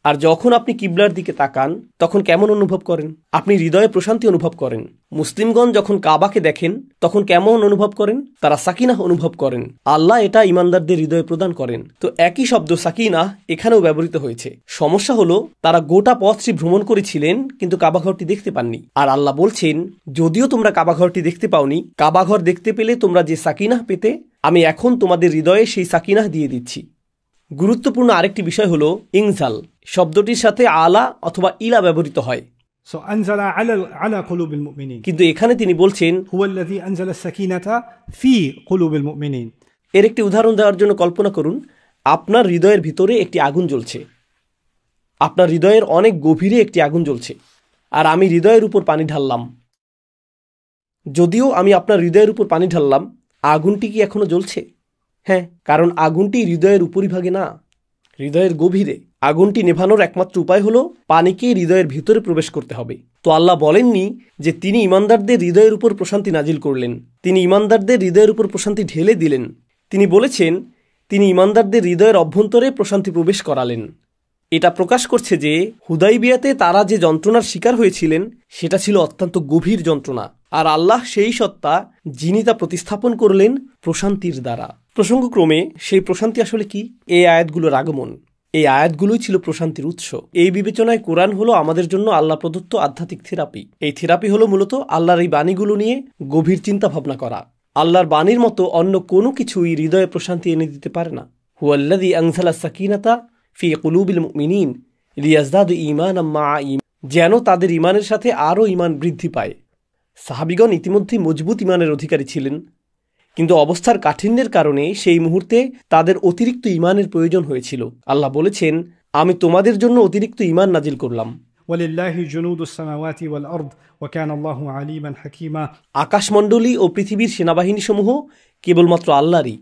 আর যখন আপনি কিবলার দিকে তাকান তখন কেমন অনুভব করেন? আপনি হৃদয়ে প্রশান্তি অনুভব করেন। মুসলিমগণ যখন কাবাকে দেখেন তখন কেমন অনুভব করেন? তারা সাকিনাহ অনুভব করেন। আল্লাহ এটা ইমানদারদের হৃদয়ে প্রদান করেন। তো একই শব্দ সাকিনাহ এখানেও ব্যবহৃত হয়েছে। সমস্যা হলো তারা গোটা পথটি ভ্রমণ করেছিলেন কিন্তু কাবাঘরটি দেখতে পাননি। আর আল্লাহ বলছেন, যদিও তোমরা কাবাঘরটি দেখতে পাওনি, কাবাঘর দেখতে পেলে তোমরা যে সাকিনাহ পেতে, আমি এখন তোমাদের হৃদয়ে সেই সাকিনাহ দিয়ে দিচ্ছি। গুরুত্বপূর্ণ আরেকটি বিষয় হলো ইনজাল শব্দটির সাথে আলা অথবা ইলা ব্যবহৃত হয়। So أنزل على قلوب المؤمنين. কিন্তু এখানে তিনি বলছেন هو الذي أنزل السكينة في قلوب المؤمنين. এর একটি উদাহরণ দেওয়ার জন্য কল্পনা করুন, আপনার হৃদয়ের ভিতরে একটি আগুন জ্বলছে। আপনার হৃদয়ের অনেক গভীরে একটি আগুন জ্বলছে, আর আমি হৃদয়ের উপর পানি ঢাললাম। যদিও আমি আপনার হৃদয়ের উপর পানি ঢাললাম, আগুনটি কি এখনো জ্বলছে? হ্যাঁ, কারণ আগুনটি হৃদয়ের উপরিভাগে না, হৃদয়ের গভীরে। আগুনটি নেভানোর একমাত্র উপায় হলো পানিকে হৃদয়ের ভিতরে প্রবেশ করতে হবে। তো আল্লাহ বলেননি যে তিনি ইমানদারদের হৃদয়ের উপর প্রশান্তি নাজিল করলেন, তিনি ইমানদারদের হৃদয়ের উপর প্রশান্তি ঢেলে দিলেন। তিনি বলেছেন তিনি ইমানদারদের হৃদয়ের অভ্যন্তরে প্রশান্তি প্রবেশ করালেন। এটা প্রকাশ করছে যে হুদাইবিয়াতে তারা যে যন্ত্রণার শিকার হয়েছিলেন সেটা ছিল অত্যন্ত গভীর যন্ত্রণা, আর আল্লাহ সেই সত্তা যিনি তা প্রতিস্থাপন করলেন প্রশান্তির দ্বারা। প্রসঙ্গক্রমে সেই প্রশান্তি আসলে কি? এই আয়াতগুলোর আগমন। এই আয়াতগুলোই ছিল প্রশান্তির উৎস। এই বিবেচনায় কোরআন হলো আমাদের জন্য আল্লাহ প্রদত্ত আধ্যাত্মিক থেরাপি। এই থেরাপি হলো মূলত আল্লাহর এই বাণীগুলো নিয়ে গভীর চিন্তা ভাবনা করা। আল্লাহর বাণীর মতো অন্য কোনো কিছুই হৃদয়ে প্রশান্তি এনে দিতে পারে না। হুয়াল্লাযী আনজালা সাকিনাতা ফি কুলুবিল মুমিনিন লিয়াজদাদু ঈমানাম মা'a ঈমান, যেন তাদের ঈমানের সাথে আরও ঈমান বৃদ্ধি পায়। সাহাবীগণ ইতিমধ্যে মজবুত ঈমানের অধিকারী ছিলেন, কিন্তু অবস্থার কাঠিন্যের কারণে সেই মুহূর্তে তাদের অতিরিক্ত ঈমানের প্রয়োজন হয়েছিল। আল্লাহ বলেছেন, আমি তোমাদের জন্য অতিরিক্ত ঈমান নাজিল করলাম। ওয়ালিল্লাহি জুনুদুস সামাওয়াতি ওয়াল আরদ ওয়া কানা আল্লাহু আলিমান হাকীমা। আকাশমণ্ডলী ও পৃথিবীর সেনাবাহিনীসমূহ কেবলমাত্র আল্লাহরই,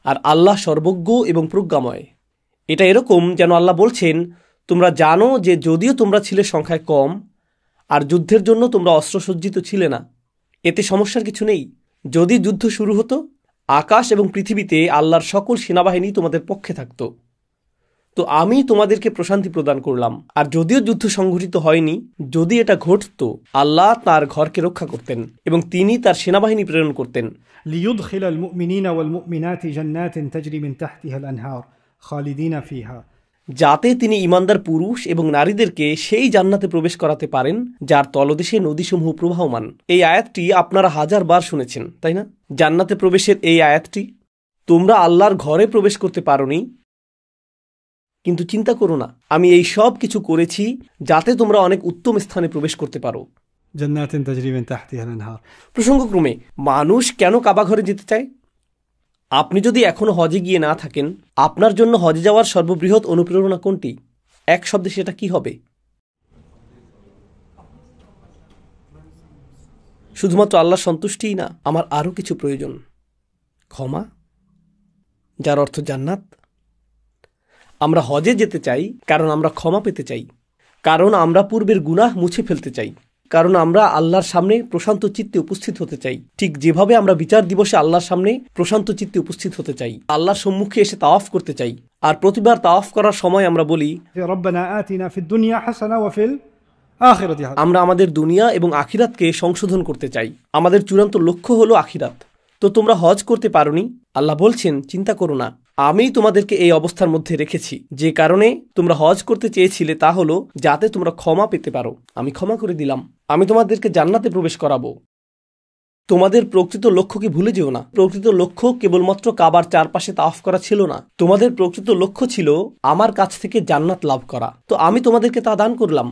আর আল্লাহ সর্বজ্ঞ এবং প্রজ্ঞাময়। এটা এরকম যেন আল্লাহ বলছেন, তোমরা জানো যে যদিও তোমরা ছিলে সংখ্যায় কম আর যুদ্ধের জন্য তোমরা অস্ত্রসজ্জিত ছিলে না, এতে সমস্যার কিছু নেই। যদি যুদ্ধ শুরু হতো, আকাশ এবং পৃথিবীতে আল্লাহর সকল সেনাবাহিনী তোমাদের পক্ষে থাকত। তো আমি তোমাদেরকে প্রশান্তি প্রদান করলাম। আর যদিও যুদ্ধ সংঘটিত হয়নি, যদি এটা ঘটত, আল্লাহ তার ঘরকে রক্ষা করতেন এবং তিনি তার সেনাবাহিনী প্রেরণ করতেন। লিইউদখিলাল মুমিনিনা ওয়াল মুমিনাতি জান্নাতিন তাজরি মিন তাহতিহাল আনহার খালিদিনা ফিহা, যাতে তিনি ঈমানদার পুরুষ এবং নারীদেরকে সেই জান্নাতে প্রবেশ করাতে পারেন যার তলদেশে নদীসমূহ প্রবাহমান। এই আয়াতটি আপনারা 1000 বার শুনেছেন, তাই না? জান্নাতে প্রবেশের এই আয়াতটি। তোমরা আল্লাহর ঘরে প্রবেশ করতে পারোনি, কিন্তু চিন্তা করো না, আমি এই সব কিছু করেছি যাতে তোমরা অনেক উত্তম স্থানে প্রবেশ করতে পারো। জান্নাতিন তাজরি মিন তাহতিহাল আনহার। প্রসঙ্গক্রমে মানুষ কেন কাবা ঘরে যেতে চায়? আপনি যদি এখনো হজে গিয়ে না থাকেন, আপনার জন্য হজে যাওয়ার সর্ববৃহৎ অনুপ্রেরণা কোনটি? এক শব্দে সেটা কি হবে? শুধুমাত্র আল্লাহর সন্তুষ্টিই না, আমার আরও কিছু প্রয়োজন। ক্ষমা, যার অর্থ জান্নাত। আমরা হজে যেতে চাই কারণ আমরা ক্ষমা পেতে চাই, কারণ আমরা পূর্বের গুনাহ মুছে ফেলতে চাই, কারণ আমরা আল্লাহর সামনে প্রশান্ত চিত্তে উপস্থিত হতে চাই। ঠিক যেভাবে আমরা বিচার দিবসে আল্লাহর সামনে প্রশান্ত চিত্তে উপস্থিত হতে চাই, আল্লাহর সম্মুখে এসে তাওয়াফ করতে চাই। আর প্রতিবার তাওয়াফ করার সময় আমরা বলি, রব্বানা আতিনা ফিদ দুনিয়া হাসানা ওয়া ফিল আখিরাতি হাসানা। আমরা আমাদের দুনিয়া এবং আখিরাতকে সংশোধন করতে চাই। আমাদের চূড়ান্ত লক্ষ্য হলো আখিরাত। তো তোমরা হজ করতে পারোনি, আল্লাহ বলছেন চিন্তা করো না, আমি তোমাদেরকে এই অবস্থার মধ্যে রেখেছি। যে কারণে তোমরা হজ করতে চেয়েছিলে তা হলো যাতে তোমরা ক্ষমা পেতে পারো। আমি ক্ষমা করে দিলাম, আমি তোমাদেরকে জান্নাতে প্রবেশ করাবো। তোমাদের প্রকৃত লক্ষ্যকে ভুলে যেও না। প্রকৃত লক্ষ্য কেবলমাত্র কাবার চারপাশে তাওয়াফ করা ছিল না, তোমাদের প্রকৃত লক্ষ্য ছিল আমার কাছ থেকে জান্নাত লাভ করা। তো আমি তোমাদেরকে তা দান করলাম।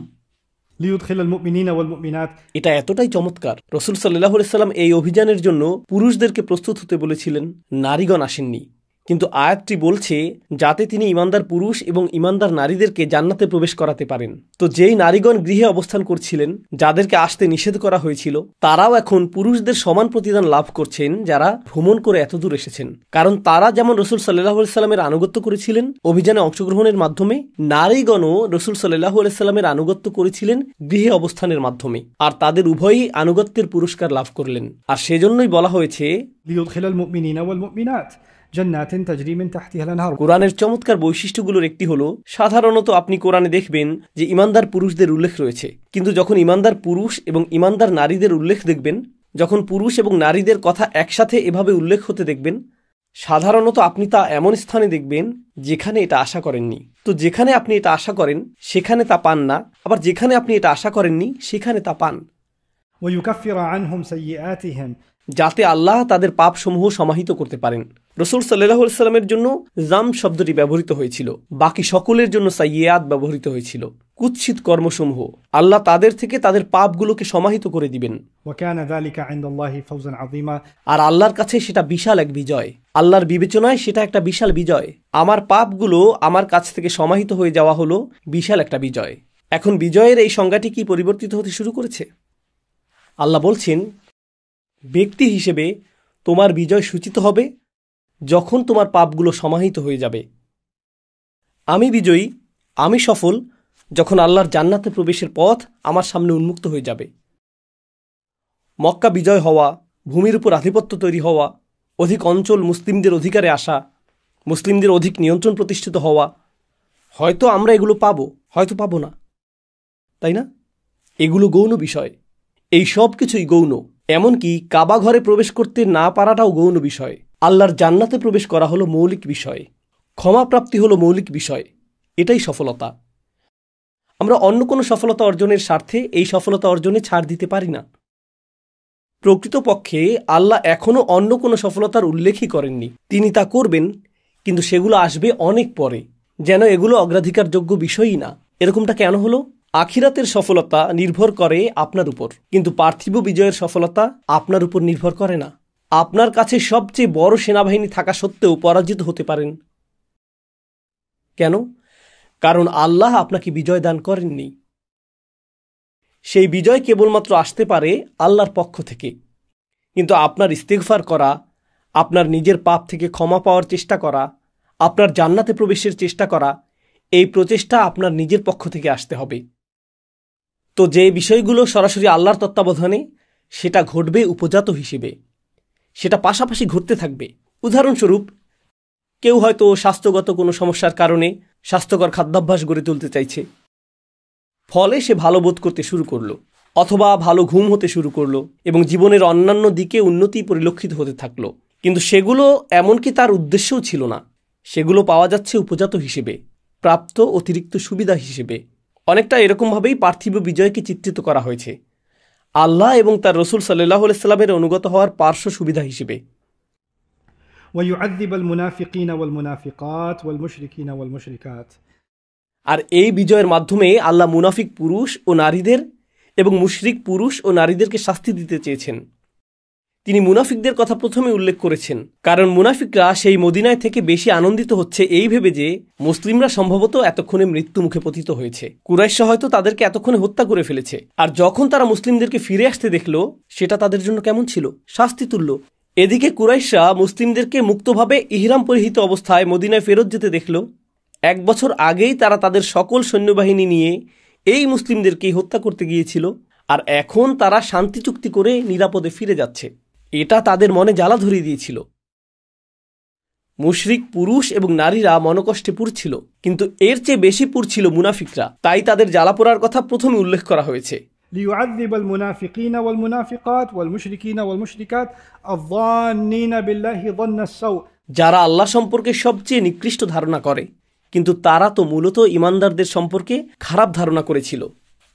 লিইউদখিলাল মুমিনিনা ওয়াল মুমিনাত। এটা এতটাই চমৎকার। রাসূল সাল্লাল্লাহু আলাইহি সাল্লাম এই অভিযানের জন্য পুরুষদেরকে প্রস্তুত হতে বলেছিলেন, নারীগণ আসেননি। কিন্তু আয়াতটি বলছে যাতে তিনি ঈমানদার পুরুষ এবং ঈমানদার নারীদেরকে জান্নাতে প্রবেশ করাতে পারেন। তো যেই নারীগণ গৃহে অবস্থান করছিলেন, যাদেরকে আসতে নিষেধ করা হয়েছিল, তারাও এখন পুরুষদের সমান প্রতিদান লাভ করছেন যারা ভ্রমণ করে এতদূর এসেছেন। কারণ তারা যেমন রাসূল সাল্লাল্লাহু আলাইহি সাল্লামের আনুগত্য করেছিলেন অভিযানে অংশগ্রহণের মাধ্যমে, নারীগণও রাসূল সাল্লাল্লাহু আলাইহি সাল্লামের আনুগত্য করেছিলেন গৃহে অবস্থানের মাধ্যমে, আর তাদের উভয়ই আনুগত্যের পুরস্কার লাভ করলেন। আর সেজন্যই বলা হয়েছে লিইউদখিলাল মুমিনিনা ওয়াল মুমিনাত جنات تجري من تحتها الأنهار. কোরআনের চমৎকার বৈশিষ্ট্যগুলোর একটি হলো, সাধারণত আপনি কোরআনে দেখবেন যে ইমানদার পুরুষদের উল্লেখ রয়েছে, কিন্তু যখন ইমানদার পুরুষ এবং ইমানদার নারীদের উল্লেখ দেখবেন, যখন পুরুষ এবং নারীদের কথা একসাথে এভাবে উল্লেখ হতে দেখবেন, সাধারণত আপনি তা এমন স্থানে দেখবেন যেখানে এটা আশা করেননি। তো যেখানে আপনি এটা আশা করেন সেখানে তা পান না, আবার যেখানে আপনি এটা আশা করেননি সেখানে তা পান। ويكفر عنهم سيئاتهم, যাতে আল্লাহ তাদের পাপসমূহ সমাহিত করতে পারেন। রাসূল সাল্লাল্লাহু আলাইহি ওয়াসাল্লামের জন্য জাম শব্দটি ব্যবহৃত হয়েছিল, বাকি সকলের জন্য সাইয়্যাত ব্যবহৃত হয়েছিল, কুৎসিত কর্মসমূহ। আল্লাহ তাদের থেকে তাদের পাপগুলোকে সমাহিত করে দিবেন। وكان ذلك عند الله فوزا عظيما, আর আল্লাহর কাছে সেটা বিশাল এক বিজয়। আল্লাহর বিবেচনায় সেটা একটা বিশাল বিজয়। আমার পাপগুলো আমার কাছ থেকে সমাহিত হয়ে যাওয়া হলো বিশাল একটা বিজয়। এখন বিজয়ের এই সংজ্ঞাটি কি পরিবর্তিত হতে শুরু করেছে? আল্লাহ বলছেন, ব্যক্তি হিসেবে তোমার বিজয় সূচিত হবে যখন তোমার পাপগুলো সমাহিত হয়ে যাবে। আমি বিজয়ী, আমি সফল যখন আল্লাহর জান্নাতে প্রবেশের পথ আমার সামনে উন্মুক্ত হয়ে যাবে। মক্কা বিজয় হওয়া, ভূমির উপর আধিপত্য তৈরি হওয়া, অধিক অঞ্চল মুসলিমদের অধিকারে আসা, মুসলিমদের অধিক নিয়ন্ত্রণ প্রতিষ্ঠিত হওয়া, হয়তো আমরা এগুলো পাবো, হয়তো পাবো না, তাই না? এগুলো গৌণ বিষয়। এই সব কিছুই গৌণ। এমনকি কাবা ঘরে প্রবেশ করতে না পারাটাও গৌণ বিষয়। আল্লাহর জান্নাতে প্রবেশ করা হলো মৌলিক বিষয়, ক্ষমাপ্রাপ্তি হলো মৌলিক বিষয়। এটাই সফলতা। আমরা অন্য কোনো সফলতা অর্জনের স্বার্থে এই সফলতা অর্জনে ছাড় দিতে পারি না। প্রকৃতপক্ষে আল্লাহ এখনও অন্য কোনো সফলতার উল্লেখই করেননি। তিনি তা করবেন, কিন্তু সেগুলো আসবে অনেক পরে, যেন এগুলো অগ্রাধিকারযোগ্য বিষয়ই না। এরকমটা কেন হলো? আখিরাতের সফলতা নির্ভর করে আপনার উপর, কিন্তু পার্থিব বিজয়ের সফলতা আপনার উপর নির্ভর করে না। আপনার কাছে সবচেয়ে বড় সেনাবাহিনী থাকা সত্ত্বেও পরাজিত হতে পারেন। কেন? কারণ আল্লাহ আপনাকে বিজয় দান করেননি। সেই বিজয় কেবলমাত্র আসতে পারে আল্লাহর পক্ষ থেকে। কিন্তু আপনার ইস্তিগফার করা, আপনার নিজের পাপ থেকে ক্ষমা পাওয়ার চেষ্টা করা, আপনার জান্নাতে প্রবেশের চেষ্টা করা, এই প্রচেষ্টা আপনার নিজের পক্ষ থেকে আসতে হবে। তো যে বিষয়গুলো সরাসরি আল্লাহর তত্ত্বাবধানে, সেটা ঘটবে উপজাত হিসেবে, সেটা পাশাপাশি ঘটতে থাকবে। উদাহরণস্বরূপ, কেউ হয়তো স্বাস্থ্যগত কোনো সমস্যার কারণে স্বাস্থ্যকর খাদ্যাভ্যাস গড়ে তুলতে চাইছে, ফলে সে ভালো বোধ করতে শুরু করলো, অথবা ভালো ঘুম হতে শুরু করলো এবং জীবনের অন্যান্য দিকে উন্নতি পরিলক্ষিত হতে থাকলো। কিন্তু সেগুলো এমনকি তার উদ্দেশ্যও ছিল না। সেগুলো পাওয়া যাচ্ছে উপজাত হিসেবে, প্রাপ্ত অতিরিক্ত সুবিধা হিসেবে। অনেকটা এরকমভাবেই পার্থিব বিজয়কে চিত্রিত করা হয়েছে, আল্লাহ এবং তার রসুল সাল্লাল্লাহু আলাইহি ওয়াসাল্লামের অনুগত হওয়ার পার্শ্ব সুবিধা হিসেবে। ويعذب المنافقين والمنافقات والمشركين والمشركات, আর এই বিজয়ের মাধ্যমে আল্লাহ মুনাফিক পুরুষ ও নারীদের এবং মুশরিক পুরুষ ও নারীদেরকে শাস্তি দিতে চেয়েছেন। তিনি মুনাফিকদের কথা প্রথমে উল্লেখ করেছেন, কারণ মুনাফিকরা সেই মদিনায় থেকে বেশি আনন্দিত হচ্ছে এই ভেবে যে মুসলিমরা সম্ভবত এতক্ষণে মৃত্যু মুখে পতিত হয়েছে। কুরাইশ হয়তো তাদেরকে এতক্ষণে হত্যা করে ফেলেছে। আর যখন তারা মুসলিমদেরকে ফিরে আসতে দেখল, সেটা তাদের জন্য কেমন ছিল? শাস্তি তুল্য। এদিকে কুরাইশরা মুসলিমদেরকে মুক্তভাবে ইহরাম পরিহিত অবস্থায় মদিনায় ফেরত যেতে দেখল। 1 বছর আগেই তারা তাদের সকল সৈন্যবাহিনী নিয়ে এই মুসলিমদেরকেই হত্যা করতে গিয়েছিল, আর এখন তারা শান্তি চুক্তি করে নিরাপদে ফিরে যাচ্ছে। এটা তাদের মনে জ্বালা ধরিয়ে দিয়েছিল। মুশরিক পুরুষ এবং নারীরা মনকষ্টে পুড়ছিল, কিন্তু এর চেয়ে বেশি পুড়ছিল মুনাফিকরা। তাই তাদের জ্বালা পোড়ার কথা প্রথমে উল্লেখ করা হয়েছে। ليعذب المنافقين والمنافقات والمشركين والمشركات الظانين بالله ظن السوء, যারা আল্লাহ সম্পর্কে সবচেয়ে নিকৃষ্ট ধারণা করে, কিন্তু তারা তো মূলত ইমানদারদের সম্পর্কে খারাপ ধারণা করেছিল।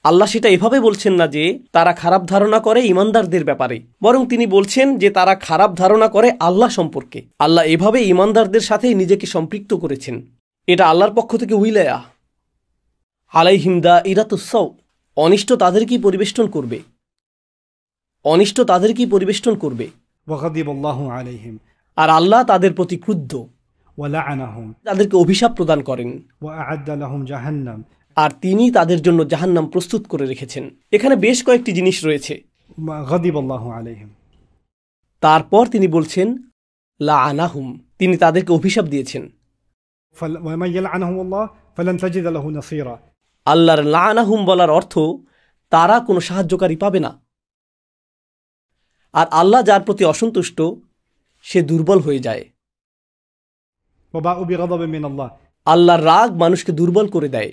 আল্লাহ সেটা এভাবে বলছেন না যে তারা খারাপ ধারণা করে ইমানদারদের ব্যাপারে, বরং তিনি বলছেন যে তারা খারাপ ধারণা করে আল্লাহ সম্পর্কে। আল্লাহ এভাবে ইমানদারদের সাথে নিজেকে সম্পৃক্ত করেছেন। এটা আল্লাহর পক্ষ থেকে উইলায়া। আলাইহিম দাইরাতুস সাউ, অনিষ্ট তাদেরকেই পরিবেষ্টন করবে, অনিষ্ট তাদেরকেই পরিবেষ্টন করবে। وغضب الله عليهم, আর আল্লাহ তাদের প্রতি ক্রুদ্ধ, ولعنهم, তাদেরকে অভিশাপ প্রদান করেন, وأعد لهم جهنم, আর তিনি তাদের জন্য জাহান্নাম প্রস্তুত করে রেখেছেন। এখানে বেশ কয়েকটি জিনিস রয়েছে। غضب الله عليهم, তারপর তিনি বলছেন লাআনাহুম, তিনি তাদেরকে অভিশাপ দিয়েছেন। ومن يلعنهم الله فلن تجد له نصيرا, আল্লাহর লাআনাহুম বলার অর্থ তারা কোনো সাহায্যকারী পাবে না। আর আল্লাহ যার প্রতি অসন্তুষ্ট, সে দুর্বল হয়ে যায়। وباءوا بغضب من الله আল্লাহর রাগ মানুষকে দুর্বল করে দেয়।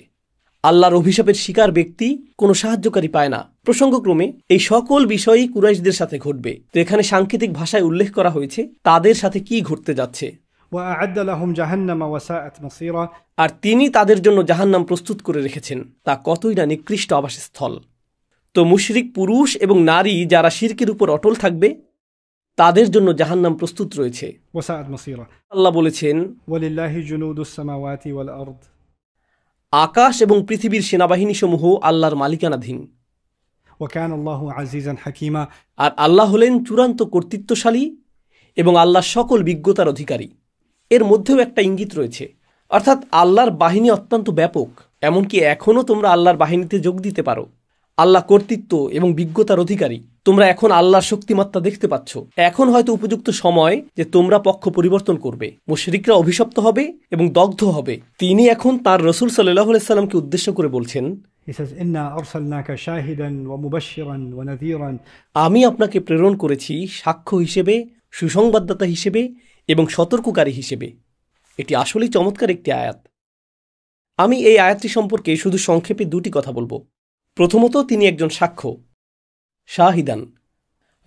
আল্লাহর অভিশাপের শিকার ব্যক্তি কোনো সাহায্যকারী পায় না। প্রসঙ্গক্রমে এই সকল বিষয়ই কুরাইশদের সাথে ঘটবে। তো এখানে সাংকেতিক ভাষায় উল্লেখ করা হয়েছে তাদের সাথে কি ঘটতে যাচ্ছে। وأعد لهم جهنم وساءت مصيرا আর তিনি তাদের জন্য জাহান্নাম প্রস্তুত করে রেখেছেন, তা কতই না নিকৃষ্ট আবাসস্থল। তো মুশরিক পুরুষ এবং নারী যারা শিরকের উপর অটল থাকবে তাদের জন্য জাহান্নাম প্রস্তুত রয়েছে। وساءت مصيرا আল্লাহ বলেছেন, ولله جنود السماوات والأرض আকাশ এবং পৃথিবীর সেনাবাহিনী সমূহ আল্লাহর মালিকানাধীন। وكان الله عزيزا حكيما আর আল্লাহ হলেন চূড়ান্ত কর্তৃত্বশালী এবং আল্লাহ সকল বিজ্ঞতার অধিকারী। এর মধ্যেও একটা ইঙ্গিত রয়েছে, অর্থাৎ আল্লাহর বাহিনী অত্যন্ত ব্যাপক। এমনকি এখনও তোমরা আল্লাহর বাহিনীতে যোগ দিতে পারো। আল্লাহ কর্তৃত্ব এবং বিজ্ঞতার অধিকারী। তোমরা এখন আল্লাহর শক্তিমাত্রা দেখতে পাচ্ছ। এখন হয়তো উপযুক্ত সময় যে তোমরা পক্ষ পরিবর্তন করবে। মুশরিকরা অভিশপ্ত হবে এবং দগ্ধ হবে। তিনি এখন তার রসুল সাল্লাল্লাহু আলাইহি সাল্লামকে উদ্দেশ্য করে বলছেন, He says, إنا أرسلناك شاهدا ومبشرا ونذيرا আমি আপনাকে প্রেরণ করেছি সাক্ষ্য হিসেবে, সুসংবাদদাতা হিসেবে এবং সতর্ককারী হিসেবে। এটি আসলেই চমৎকার একটি আয়াত। আমি এই আয়াতটি সম্পর্কে শুধু সংক্ষেপে দুটি কথা বলবো। প্রথমত, তিনি একজন সাক্ষ্য, শাহিদান।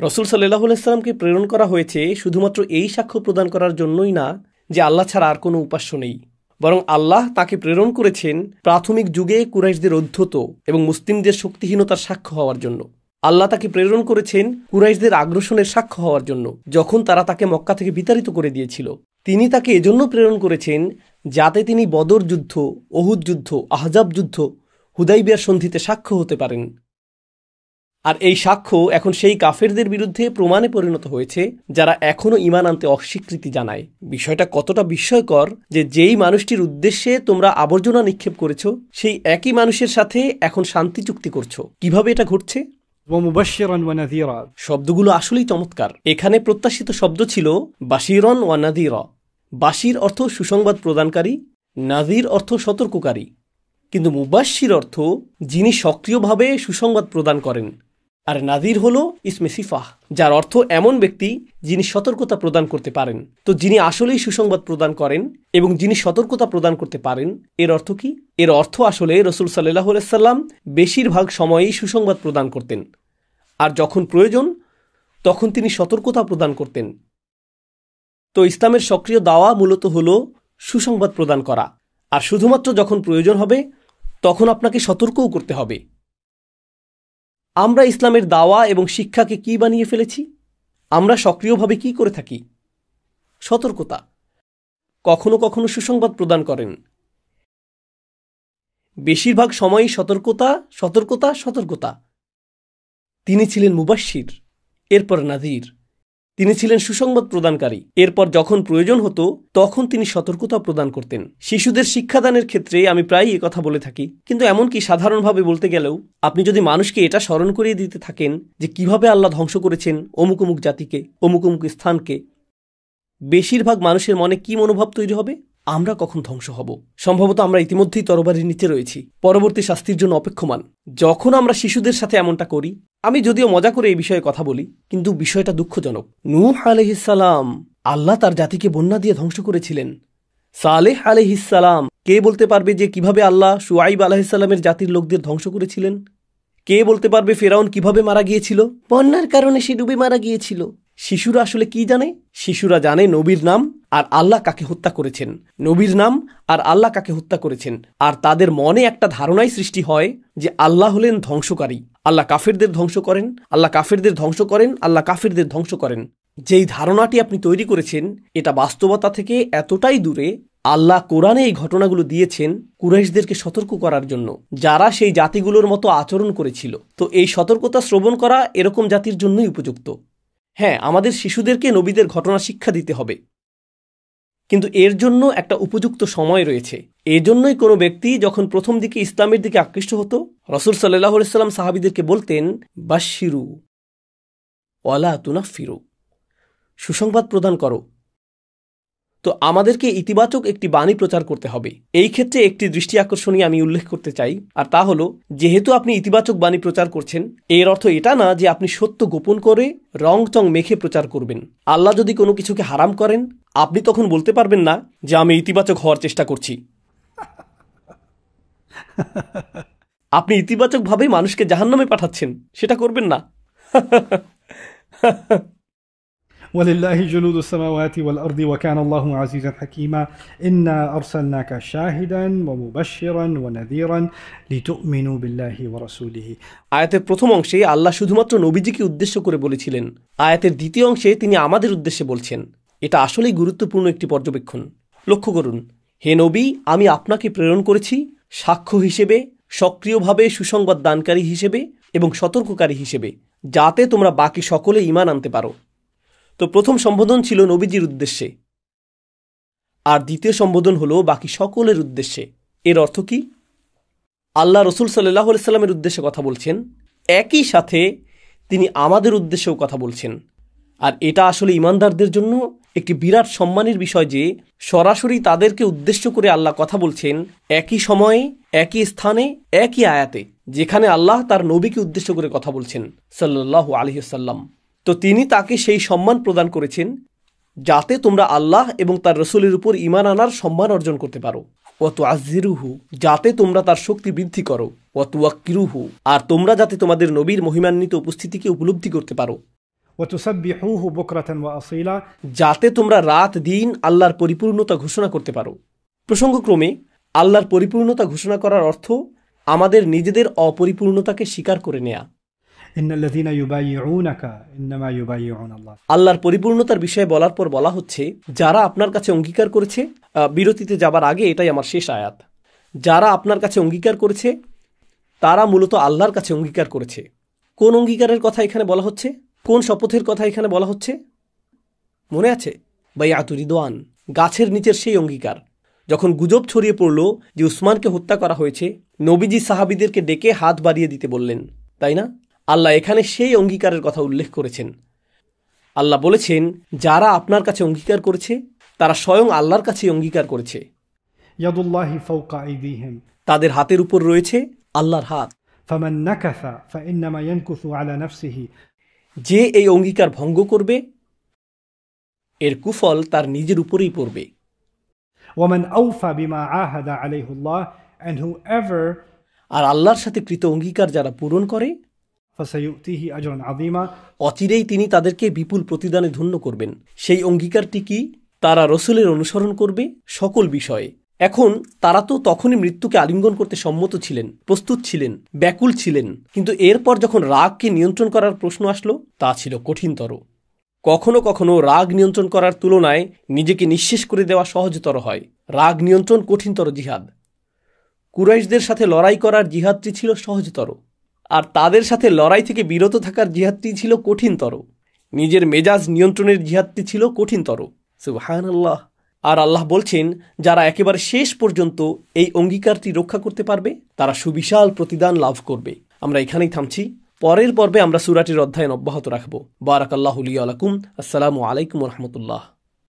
রসুল সাল্লাল্লাহু আলাইহি সাল্লামকে প্রেরণ করা হয়েছে শুধুমাত্র এই সাক্ষ্য প্রদান করার জন্যই না যে আল্লাহ ছাড়া আর কোনো উপাস্য নেই, বরং আল্লাহ তাকে প্রেরণ করেছেন প্রাথমিক যুগে কুরাইশদের অধ্যত এবং মুসলিমদের শক্তিহীনতার সাক্ষ্য হওয়ার জন্য। আল্লাহ তাকে প্রেরণ করেছেন কুরাইশদের আগ্রাসনের সাক্ষ্য হওয়ার জন্য, যখন তারা তাকে মক্কা থেকে বিতাড়িত করে দিয়েছিল। তিনি তাকে এজন্য প্রেরণ করেছেন যাতে তিনি বদর যুদ্ধ, ওহুদ যুদ্ধ, আহজাব যুদ্ধ, হুদাইবিয়ার সন্ধিতে সাক্ষ্য হতে পারেন। আর এই সাক্ষ্য এখন সেই কাফেরদের বিরুদ্ধে প্রমাণে পরিণত হয়েছে যারা এখনও ঈমান আনতে অস্বীকৃতি জানায়। বিষয়টা কতটা বিস্ময়কর যে যেই মানুষটির উদ্দেশ্যে তোমরা আবর্জনা নিক্ষেপ করেছ সেই একই মানুষের সাথে এখন শান্তি চুক্তি করছো। কিভাবে এটা ঘটছে? ومبشرا ونذيرا শব্দগুলো আসলেই চমৎকার। এখানে প্রত্যাশিত শব্দ ছিল বাশিরন ওয়া নাযীরা। বাশির অর্থ সুসংবাদ প্রদানকারী, নাযীর অর্থ সতর্ককারী। কিন্তু মুবাশশির অর্থ যিনি সক্রিয়ভাবে সুসংবাদ প্রদান করেন, আর নাযীর হলো ইসমে সিফাহ, যার অর্থ এমন ব্যক্তি যিনি সতর্কতা প্রদান করতে পারেন। তো যিনি আসলেই সুসংবাদ প্রদান করেন এবং যিনি সতর্কতা প্রদান করতে পারেন, এর অর্থ কি? এর অর্থ আসলে রসুল সাল্লাল্লাহু আলাইহি সাল্লাম বেশিরভাগ সময়েই সুসংবাদ প্রদান করতেন, আর যখন প্রয়োজন তখন তিনি সতর্কতা প্রদান করতেন। তো ইসলামের সক্রিয় দাওয়া মূলত হলো সুসংবাদ প্রদান করা, আর শুধুমাত্র যখন প্রয়োজন হবে তখন আপনাকে সতর্কও করতে হবে। আমরা ইসলামের দাওয়া এবং শিক্ষাকে কি বানিয়ে ফেলেছি? আমরা সক্রিয়ভাবে কি করে থাকি? সতর্কতা। কখনো কখনো সুসংবাদ প্রদান করেন। বেশিরভাগ সময়ই সতর্কতা, সতর্কতা, সতর্কতা। তিনি ছিলেন মুবাশশির, এরপর নাযীর। তিনি ছিলেন সুসংবাদ প্রদানকারী। এরপর যখন প্রয়োজন হতো তখন তিনি সতর্কতা প্রদান করতেন। শিশুদের শিক্ষাদানের ক্ষেত্রে আমি প্রায়ই কথা বলে থাকি, কিন্তু এমনকি সাধারণভাবে বলতে গেলেও আপনি যদি মানুষকে এটা স্মরণ করিয়ে দিতে থাকেন যে কিভাবে আল্লাহ ধ্বংস করেছেন অমুক অমুক জাতিকে, অমুক অমুক স্থানকে, বেশিরভাগ মানুষের মনে কি মনোভাব তৈরি হবে? আমরা কখন ধ্বংস হব? সম্ভবত আমরা ইতিমধ্যেই তরবারির নিচে রয়েছি, পরবর্তী শাস্তির জন্য অপেক্ষমান। যখন আমরা শিশুদের সাথে এমনটা করি, আমি যদিও মজা করে এই বিষয়ে কথা বলি, কিন্তু বিষয়টা দুঃখজনক। নূহ আলাইহিস সালাম, আল্লাহ তার জাতিকে বন্যা দিয়ে ধ্বংস করেছিলেন। সালেহ আলাইহিস সালাম, কে বলতে পারবে যে কিভাবে আল্লাহ শুআইব আলাইহিস সালামের জাতির লোকদের ধ্বংস করেছিলেন? কে বলতে পারবে ফেরাউন কিভাবে মারা গিয়েছিল? বন্যার কারণে সে ডুবে মারা গিয়েছিল। শিশুরা আসলে কি জানে? শিশুরা জানে নবীর নাম আর আল্লাহ কাকে হত্যা করেছেন, নবীর নাম আর আল্লাহ কাকে হত্যা করেছেন। আর তাদের মনে একটা ধারণাই সৃষ্টি হয় যে আল্লাহ হলেন ধ্বংসকারী, আল্লাহ কাফেরদের ধ্বংস করেন, আল্লাহ কাফেরদের ধ্বংস করেন, আল্লাহ কাফেরদের ধ্বংস করেন। যেই ধারণাটি আপনি তৈরি করেছেন এটা বাস্তবতা থেকে এতটাই দূরে। আল্লাহ কোরআনে এই ঘটনাগুলো দিয়েছেন কুরাইশদেরকে সতর্ক করার জন্য, যারা সেই জাতিগুলোর মতো আচরণ করেছিল। তো এই সতর্কতা শ্রবণ করা এরকম জাতির জন্যই উপযুক্ত। হ্যাঁ, আমাদের শিশুদেরকে নবীদের ঘটনা শিক্ষা দিতে হবে, কিন্তু এর জন্য একটা উপযুক্ত সময় রয়েছে। এজন্যই কোনো ব্যক্তি যখন প্রথম দিকে ইসলামের দিকে আকৃষ্ট হতো, রাসূল সাল্লাল্লাহু আলাইহি সাল্লাম সাহাবীদেরকে বলতেন বাশশিরু ওয়ালা তুনাফিরু, সুসংবাদ প্রদান করো। তো আমাদেরকে ইতিবাচক একটি বাণী প্রচার করতে হবে। এই ক্ষেত্রে একটি দৃষ্টি আকর্ষণীয় আমি উল্লেখ করতে চাই, আর তা হলো, যেহেতু আপনি ইতিবাচক বাণী প্রচার করছেন, এর অর্থ এটা না যে আপনি সত্য গোপন করে রং চং মেখে প্রচার করবেন। আল্লাহ যদি কোনো কিছুকে হারাম করেন, আপনি তখন বলতে পারবেন না যে আমি ইতিবাচক হওয়ার চেষ্টা করছি। আপনি ইতিবাচকভাবে মানুষকে জাহান্নামে পাঠাচ্ছেন, সেটা করবেন না। ولله جنود السماوات والأرض وكان الله عزيزا حكيما إنا أرسلناك شاهدا ومبشرا ونذيرا لتؤمنوا بالله ورسوله। আয়াতের প্রথম অংশে আল্লাহ শুধুমাত্র নবীজিকে উদ্দেশ্য করে বলেছিলেন। আয়াতের দ্বিতীয় অংশে তিনি আমাদের উদ্দেশ্যে বলছেন। এটা আসলেই গুরুত্বপূর্ণ একটি পর্যবেক্ষণ। লক্ষ্য করুন, হে নবী, আমি আপনাকে প্রেরণ করেছি সাক্ষ্য হিসেবে, সক্রিয়ভাবে সুসংবাদ দানকারী হিসেবে এবং সতর্ককারী হিসেবে, যাতে তোমরা বাকি সকলে ঈমান আনতে পারো। তো প্রথম সম্বোধন ছিল নবীজির উদ্দেশ্যে, আর দ্বিতীয় সম্বোধন হলো বাকি সকলের উদ্দেশ্যে। এর অর্থ কি? আল্লাহ রসুল সাল্লাল্লাহু আলাইহি সাল্লামের উদ্দেশ্যে কথা বলছেন, একই সাথে তিনি আমাদের উদ্দেশ্যেও কথা বলছেন। আর এটা আসলে ঈমানদারদের জন্য একটি বিরাট সম্মানের বিষয় যে সরাসরি তাদেরকে উদ্দেশ্য করে আল্লাহ কথা বলছেন, একই সময়ে, একই স্থানে, একই আয়াতে, যেখানে আল্লাহ তার নবীকে উদ্দেশ্য করে কথা বলছেন সাল্লাল্লাহু আলাইহি ওয়াসাল্লাম। তো তিনি তাকে সেই সম্মান প্রদান করেছেন যাতে তোমরা আল্লাহ এবং তার রসুলের উপর ঈমান আনার সম্মান অর্জন করতে পারো। ওয়াতুআজ্জিরুহু, যাতে তোমরা তার শক্তি বৃদ্ধি করো। ওয়াতুওয়াক্কিরুহু, আর তোমরা যাতে তোমাদের নবীর মহিমান্বিত উপস্থিতিকে উপলব্ধি করতে পারো। وتسبحوه بكرة وأصيلا, যাতে তোমরা রাত দিন আল্লাহর পরিপূর্ণতা ঘোষণা করতে পারো। প্রসঙ্গক্রমে আল্লাহর পরিপূর্ণতা ঘোষণা করার অর্থ আমাদের নিজেদের অপরিপূর্ণতাকে স্বীকার করে নেয়া। إن الذين يبايعونك إنما يبايعون الله। আল্লাহর পরিপূর্ণতার বিষয়ে বলার পর বলা হচ্ছে, যারা আপনার কাছে অঙ্গীকার করেছে। বিরতিতে যাবার আগে এটাই আমার শেষ আয়াত। যারা আপনার কাছে অঙ্গীকার করেছে তারা মূলত আল্লাহর কাছে অঙ্গীকার করেছে। কোন অঙ্গীকারের কথা এখানে বলা হচ্ছে? কোন শপথের কথা এখানে বলা হচ্ছে? মনে আছে? বাইআতু রিদওয়ান, গাছের নিচের সেই অঙ্গীকার। যখন গুজব ছড়িয়ে পড়ল যে উসমানকে হত্যা করা হয়েছে, নবীজি সাহাবীদেরকে ডেকে হাত বাড়িয়ে দিতে বললেন, তাই না? আল্লাহ এখানে সেই অঙ্গীকারের কথা উল্লেখ করেছেন। আল্লাহ বলেছেন, যারা আপনার কাছে অঙ্গীকার করেছে তারা স্বয়ং আল্লাহর কাছে অঙ্গীকার করেছে। ইয়াদুল্লাহি ফাওকা আইদিহিম, তাদের হাতের উপর রয়েছে আল্লাহর হাত। ফামান নাকাসা ফাইন্নামা ইয়ানকুসু আলা নাফসিহি, যে এই অঙ্গীকার ভঙ্গ করবে এর কুফল তার নিজের উপরেই পড়বে। ওয়ামান আওফা বিমা আহাদা আলাইহুল্লাহ, and whoever, আর আল্লাহর সাথে কৃত অঙ্গীকার যারা পূরণ করে, ফাসায়ুতিহি আজরান আযীমা, অচিরেই তিনি তাদেরকে বিপুল প্রতিদানে ধন্য করবেন। সেই অঙ্গীকারটি কি? তারা রসুলের অনুসরণ করবে সকল বিষয়ে। এখন তারা তো তখনই মৃত্যুকে আলিঙ্গন করতে সম্মত ছিলেন, প্রস্তুত ছিলেন, ব্যাকুল ছিলেন, কিন্তু এরপর যখন রাগকে নিয়ন্ত্রণ করার প্রশ্ন আসলো, তা ছিল কঠিনতর। কখনো কখনো রাগ নিয়ন্ত্রণ করার তুলনায় নিজেকে নিঃশেষ করে দেওয়া সহজতর হয়। রাগ নিয়ন্ত্রণ কঠিনতর জিহাদ। কুরাইশদের সাথে লড়াই করার জিহাদটি ছিল সহজতর, আর তাদের সাথে লড়াই থেকে বিরত থাকার জিহাদটি ছিল কঠিনতর। নিজের মেজাজ নিয়ন্ত্রণের জিহাদটি ছিল কঠিনতর। সুবহানাল্লাহ। আর আল্লাহ বলছেন, যারা একেবারে শেষ পর্যন্ত এই অঙ্গীকারটি রক্ষা করতে পারবে তারা সুবিশাল প্রতিদান লাভ করবে। আমরা এখানেই থামছি। পরের পর্বে আমরা সূরাটির অধ্যয়ন অব্যাহত রাখব। বারাকাল্লাহু লি ওয়া লাকুম। আসসালামু আলাইকুম ওয়া রাহমাতুল্লাহ।